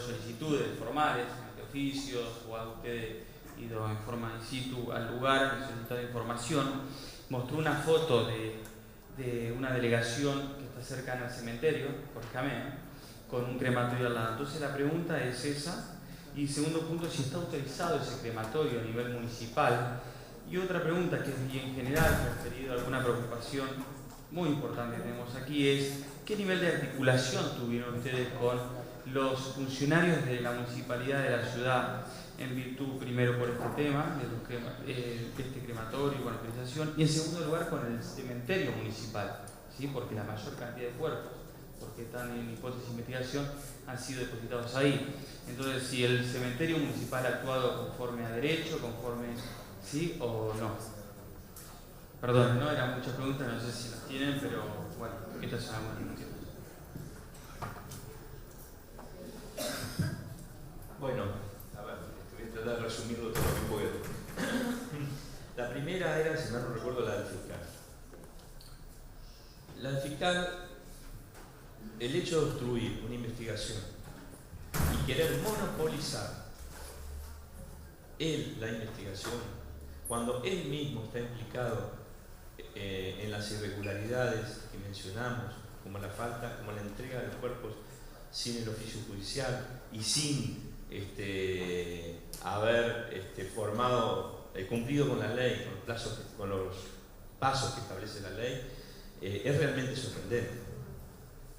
solicitudes formales, ante oficios, o ha usted ido en forma in situ al lugar y solicitado información. Mostró una foto de una delegación que está cercana al cementerio, por Jamé, con un crematorio al lado. Entonces la pregunta es esa. Y segundo punto, si está autorizado ese crematorio a nivel municipal. Y otra pregunta que es bien general, referido a alguna preocupación muy importante que tenemos aquí, es ¿qué nivel de articulación tuvieron ustedes con los funcionarios de la municipalidad de la ciudad en virtud, primero, por este tema, de este crematorio con autorización, y en segundo lugar con el cementerio municipal, ¿sí? Porque la mayor cantidad de cuerpos, porque están en hipótesis de investigación, han sido depositados ahí? Entonces, si el cementerio municipal ha actuado conforme a derecho, conforme, ¿sí o no? Perdón, no eran muchas preguntas, no sé si las tienen, pero bueno, estas son algunas preguntas. Bueno, a ver, voy a tratar de resumirlo todo lo que La primera era, si mal no recuerdo, la del fiscal. La del fiscal, el hecho de obstruir una investigación y querer monopolizar él la investigación, cuando él mismo está implicado en las irregularidades que mencionamos, como la falta, como la entrega de los cuerpos sin el oficio judicial y sin haber cumplido con la ley, con los pasos que establece la ley, es realmente sorprendente.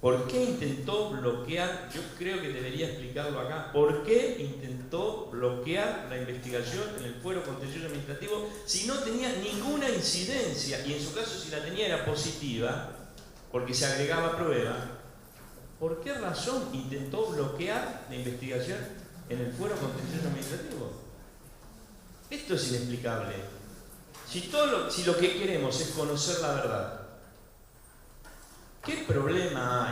¿Por qué intentó bloquear? Yo creo que debería explicarlo acá. ¿Por qué intentó bloquear la investigación en el fuero contencioso administrativo si no tenía ninguna incidencia? Y en su caso, si la tenía, era positiva, porque se agregaba prueba. ¿Por qué razón intentó bloquear la investigación en el fuero contencioso administrativo? Esto es inexplicable. Si lo que queremos es conocer la verdad, ¿qué problema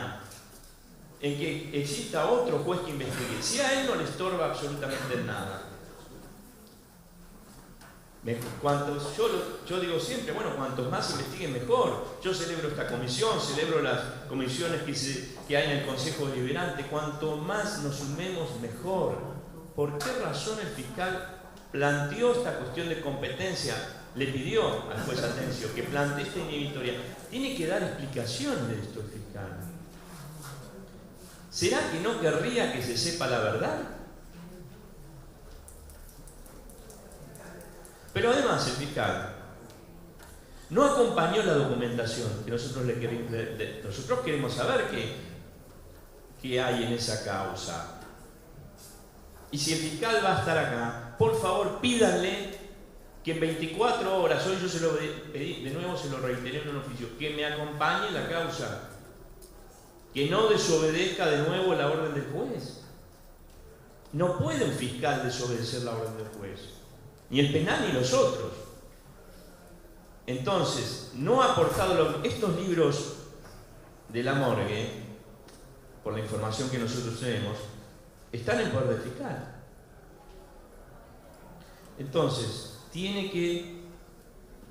hay en que exista otro juez que investigue? Si a él no le estorba absolutamente nada. Yo digo siempre, bueno, cuantos más investiguen mejor. Yo celebro esta comisión, celebro las comisiones que hay en el Consejo Deliberante. Cuanto más nos sumemos, mejor. ¿Por qué razón el fiscal planteó esta cuestión de competencia? Le pidió al juez Atencio que plantee esta inhibitoria. Tiene que dar explicación de esto el fiscal. ¿Será que no querría que se sepa la verdad? Pero además el fiscal no acompañó la documentación que nosotros queremos saber qué hay en esa causa. Y si el fiscal va a estar acá, por favor pídanle que en 24 horas, hoy yo se lo pedí, de nuevo se lo reiteré en un oficio, que me acompañe la causa, que no desobedezca de nuevo la orden del juez. No puede un fiscal desobedecer la orden del juez, ni el penal ni los otros. Entonces, no ha aportado estos libros de la morgue, por la información que nosotros tenemos, están en poder del fiscal. Entonces, tiene que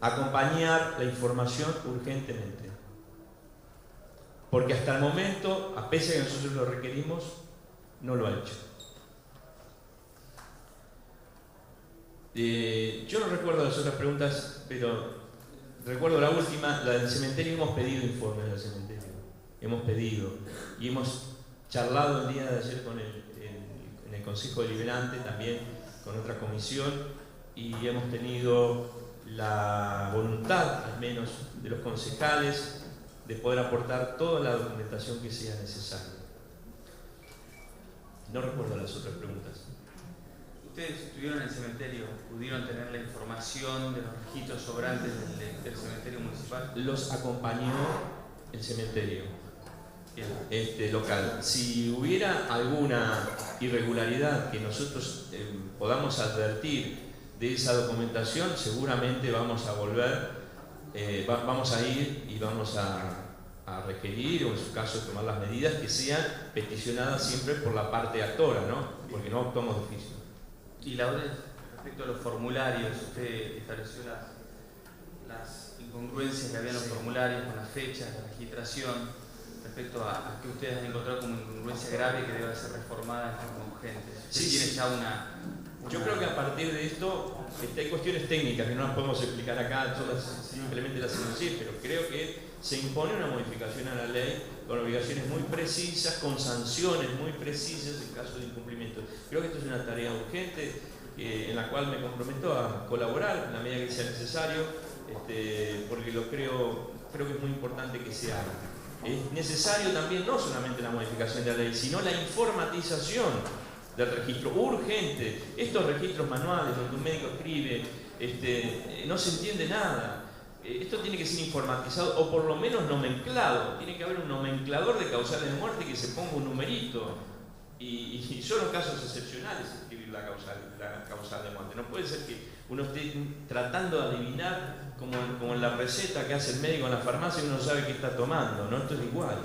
acompañar la información urgentemente. Porque hasta el momento, a pesar de que nosotros lo requerimos, no lo ha hecho. Yo no recuerdo las otras preguntas, pero recuerdo la última, la del cementerio. Hemos pedido informes del cementerio. Hemos pedido y hemos charlado el día de ayer en el Consejo Deliberante, también con otra comisión, y hemos tenido la voluntad, al menos de los concejales, de poder aportar toda la documentación que sea necesaria. No recuerdo las otras preguntas. Ustedes estuvieron en el cementerio, ¿pudieron tener la información de los registros sobrantes del cementerio municipal? Los acompañó el cementerio local. Si hubiera alguna irregularidad que nosotros podamos advertir de esa documentación, seguramente vamos a volver, vamos a ir y vamos a requerir, o en su caso tomar las medidas que sean peticionadas siempre por la parte actora, ¿no? Porque no actuamos de oficio. Y la otra, respecto a los formularios, usted estableció las incongruencias que había en los formularios con las fechas, la registración, respecto a que ustedes han encontrado como incongruencia grave que debe ser reformada en forma urgente. Sí, tiene ya una... Yo creo que a partir de esto hay cuestiones técnicas que no las podemos explicar acá, todas simplemente las enuncié, pero creo que se impone una modificación a la ley con obligaciones muy precisas, con sanciones muy precisas en caso de incumplimiento. Creo que esto es una tarea urgente en la cual me comprometo a colaborar en la medida que sea necesario, porque creo que es muy importante que se haga. Es necesario también no solamente la modificación de la ley, sino la informatización del registro urgente. Estos registros manuales donde un médico escribe, no se entiende nada. Esto tiene que ser informatizado o por lo menos nomenclado. Tiene que haber un nomenclador de causales de muerte que se ponga un numerito. Y solo en casos excepcionales escribir la causal de muerte. No puede ser que uno esté tratando de adivinar como en la receta que hace el médico en la farmacia y uno no sabe qué está tomando, ¿no? Esto es igual.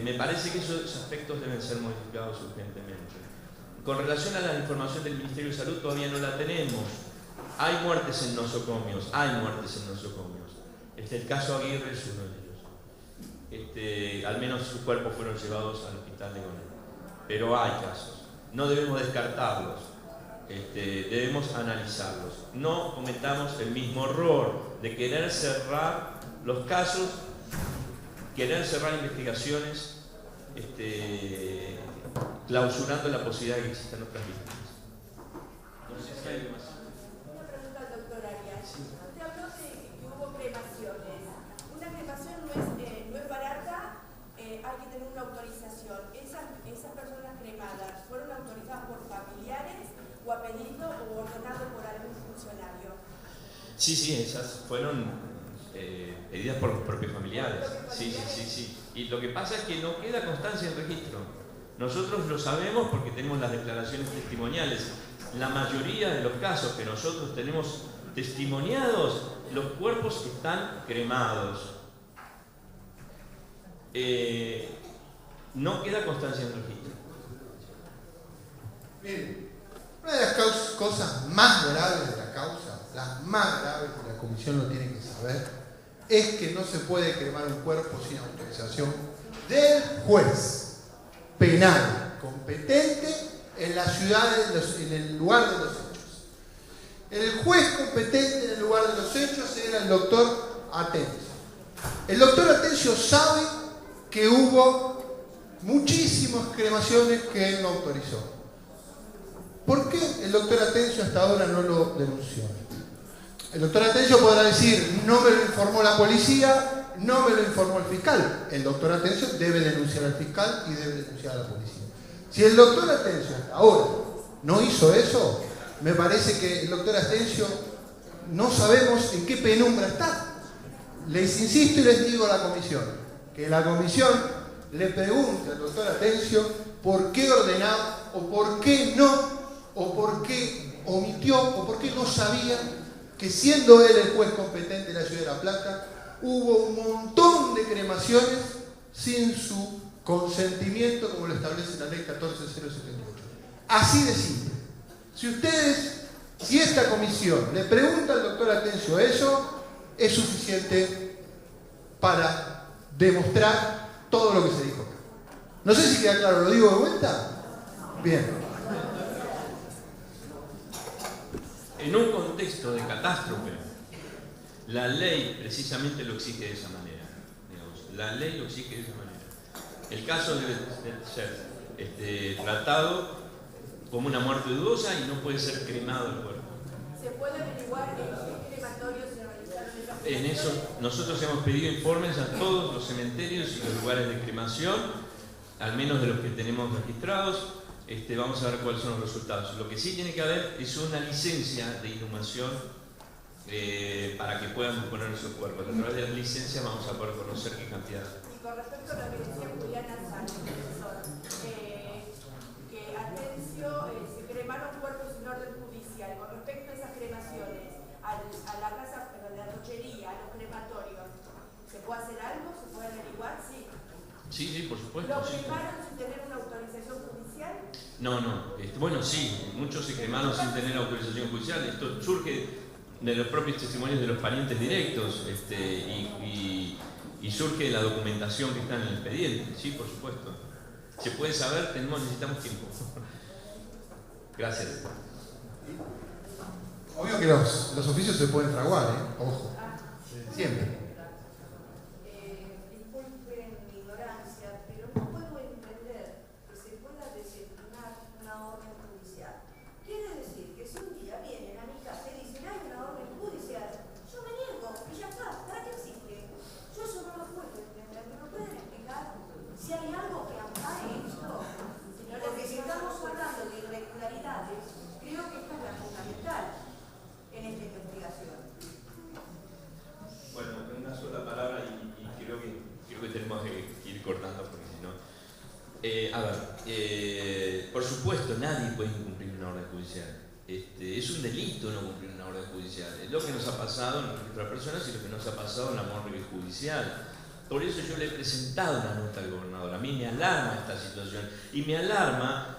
Me parece que esos aspectos deben ser modificados urgentemente. Con relación a la información del Ministerio de Salud, todavía no la tenemos. Hay muertes en nosocomios, el caso Aguirre es uno de ellos. Al menos sus cuerpos fueron llevados al hospital de Gonel. Pero hay casos. No debemos descartarlos. Debemos analizarlos. No cometamos el mismo error de querer cerrar los casos, querer cerrar investigaciones, clausurando la posibilidad de que existan otras víctimas. No sé si hay algo más. Una pregunta al doctor Arias. Usted habló de que hubo cremaciones. Una cremación no es barata, hay que tener una autorización. Esas personas cremadas, ¿fueron autorizadas por familiares o a pedido o ordenado por algún funcionario? Sí, esas fueron pedidas por los propios familiares. Sí. Y lo que pasa es que no queda constancia en registro. Nosotros lo sabemos porque tenemos las declaraciones testimoniales. La mayoría de los casos que nosotros tenemos testimoniados, los cuerpos están cremados. No queda constancia en registro. Miren, una de las cosas más graves de la causa, las más graves que la comisión lo tiene que saber, es que no se puede cremar un cuerpo sin autorización del juez penal competente en la ciudad, en el lugar de los hechos. El juez competente en el lugar de los hechos era el doctor Atencio. El doctor Atencio sabe que hubo muchísimas cremaciones que él no autorizó. ¿Por qué el doctor Atencio hasta ahora no lo denunció? El doctor Atencio podrá decir, no me lo informó la policía, no me lo informó el fiscal. El doctor Atencio debe denunciar al fiscal y debe denunciar a la policía. Si el doctor Atencio hasta ahora no hizo eso, me parece que el doctor Atencio no sabemos en qué penumbra está. Les insisto y les digo a la comisión, que la comisión le pregunte al doctor Atencio por qué ordenaba, o por qué no, o por qué omitió, o por qué no sabía que siendo él el juez competente de la ciudad de La Plata, hubo un montón de cremaciones sin su consentimiento, como lo establece la ley 14078. Así de simple. Si esta comisión le pregunta al doctor Atencio eso, es suficiente para demostrar todo lo que se dijo acá. No sé si queda claro, ¿lo digo de vuelta? Bien. En un contexto de catástrofe, la ley precisamente lo exige de esa manera. Digamos. La ley lo exige de esa manera. El caso debe ser tratado como una muerte dudosa y no puede ser cremado el cuerpo. ¿Se puede averiguar en qué crematorio se realizaron esas En eso nosotros hemos pedido informes a todos los cementerios y los lugares de cremación, al menos de los que tenemos registrados. Vamos a ver cuáles son los resultados. Lo que sí tiene que haber es una licencia de inhumación para que puedan disponer de sus cuerpos. A través de la licencia vamos a poder conocer qué cantidad. Y con respecto a lo que decía Juliana Sánchez, profesor, que Atencio se cremaron cuerpos sin orden judicial. Con respecto a esas cremaciones, a la casa de la rochería, a los crematorios, ¿se puede hacer algo? ¿Se puede averiguar? Sí, por supuesto. ¿Lo cremaron sin tener una autorización judicial? No. Bueno, sí, muchos se cremaron sin tener autorización judicial. Esto surge de los propios testimonios de los parientes directos y surge de la documentación que está en el expediente. Sí, por supuesto. Se puede saber, necesitamos tiempo. Gracias. Obvio que los oficios se pueden fraguar, ojo. Siempre. Disculpen mi ignorancia, pero no puedo entender que se pueda desestimar una orden judicial. Quiere decir que si un día vienen a mi casa y dicen hay una orden judicial, yo me niego y ya está, ¿para qué existe? Yo eso no lo puedo entender. ¿Me lo pueden explicar? Si hay algo que ampare esto, porque si estamos hablando de irregularidades, creo que esta es la fundamental en esta investigación. Bueno, una sola palabra y creo que tenemos que ir cortando porque si no... por supuesto, nadie puede incumplir una orden judicial. Es un delito no cumplir una orden judicial. Es lo que nos ha pasado en nuestras personas y lo que nos ha pasado en la orden judicial. Por eso yo le he presentado una nota al gobernador. A mí me alarma esta situación y me alarma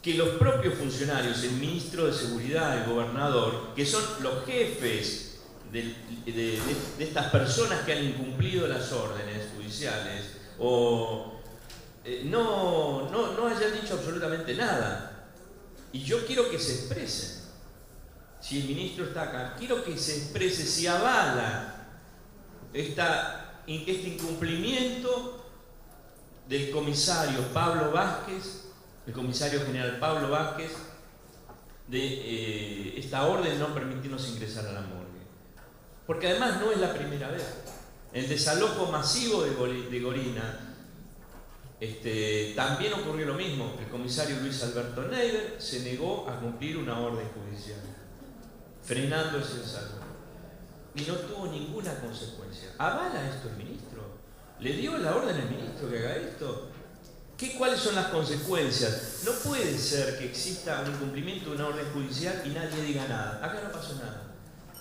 que los propios funcionarios, el ministro de Seguridad, el gobernador, que son los jefes de estas personas que han incumplido las órdenes judiciales, o no hayan dicho absolutamente nada. Y yo quiero que se expresen. Si el ministro está acá, quiero que se exprese si avala este incumplimiento del comisario Pablo Vázquez, el comisario general Pablo Vázquez, de esta orden de no permitirnos ingresar a la morgue. Porque además no es la primera vez. El desalojo masivo de Gorina, también ocurrió lo mismo. El comisario Luis Alberto Neiber se negó a cumplir una orden judicial, frenando ese desalojo. Y no tuvo ninguna consecuencia. ¿Avala esto el ministro? ¿Le dio la orden al ministro que haga esto? ¿Cuáles son las consecuencias? No puede ser que exista un incumplimiento de una orden judicial y nadie diga nada. Acá no pasó nada.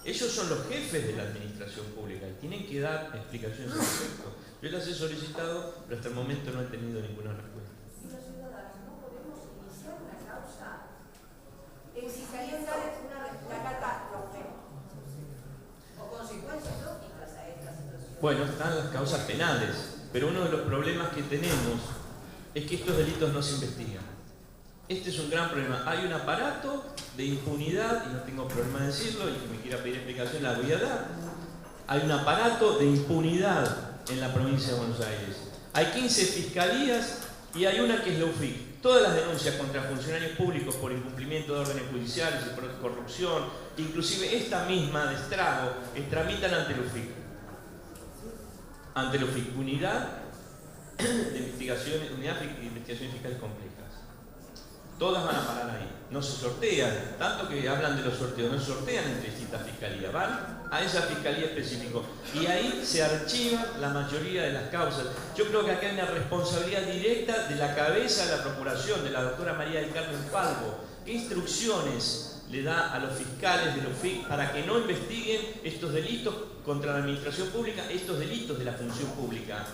Ellos son los jefes de la administración pública y tienen que dar explicaciones al respecto. Yo las he solicitado, pero hasta el momento no he tenido ninguna respuesta. Si los ciudadanos no podemos iniciar una causa, exigiendo una catástrofe o consecuencias lógicas a esta situación. Bueno, están las causas penales, pero uno de los problemas que tenemos es que estos delitos no se investigan. Este es un gran problema. Hay un aparato de impunidad, y no tengo problema en decirlo, y que me quiera pedir explicación la voy a dar. Hay un aparato de impunidad en la provincia de Buenos Aires. Hay 15 fiscalías y hay una que es la UFIC. Todas las denuncias contra funcionarios públicos por incumplimiento de órdenes judiciales y por corrupción, inclusive esta misma de estrago, tramitan ante la UFIC. Ante la UFIC, Unidad de Investigaciones Fiscales Complejas. Todas van a parar ahí. No se sortean, tanto que hablan de los sorteos, no se sortean entre distintas fiscalías, van a esa fiscalía específica. Y ahí se archivan la mayoría de las causas. Yo creo que acá hay una responsabilidad directa de la cabeza de la Procuración, de la doctora María del Carmen Falvo. ¿Qué instrucciones le da a los fiscales de la UFIC para que no investiguen estos delitos contra la administración pública, estos delitos de la función pública?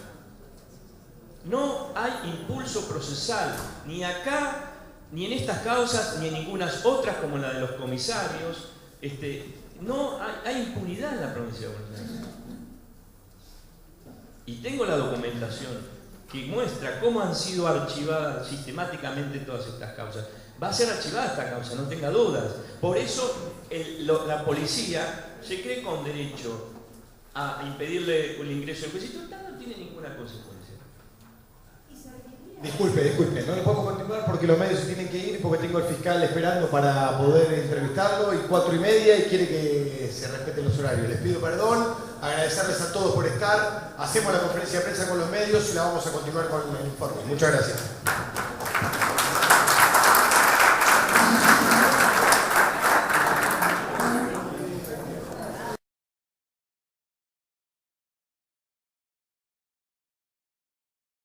No hay impulso procesal, ni acá, ni en estas causas, ni en ninguna otras como la de los comisarios. No hay impunidad en la provincia de Buenos Aires. Y tengo la documentación que muestra cómo han sido archivadas sistemáticamente todas estas causas. Va a ser archivada esta causa, no tenga dudas. Por eso la policía se cree con derecho a impedirle el ingreso del juez y no tiene ninguna consecuencia. Disculpe, no le podemos continuar porque los medios se tienen que ir, porque tengo al fiscal esperando para poder entrevistarlo, y 4:30 y quiere que se respeten los horarios. Les pido perdón, agradecerles a todos por estar. Hacemos la conferencia de prensa con los medios y la vamos a continuar con el informe. Muchas gracias.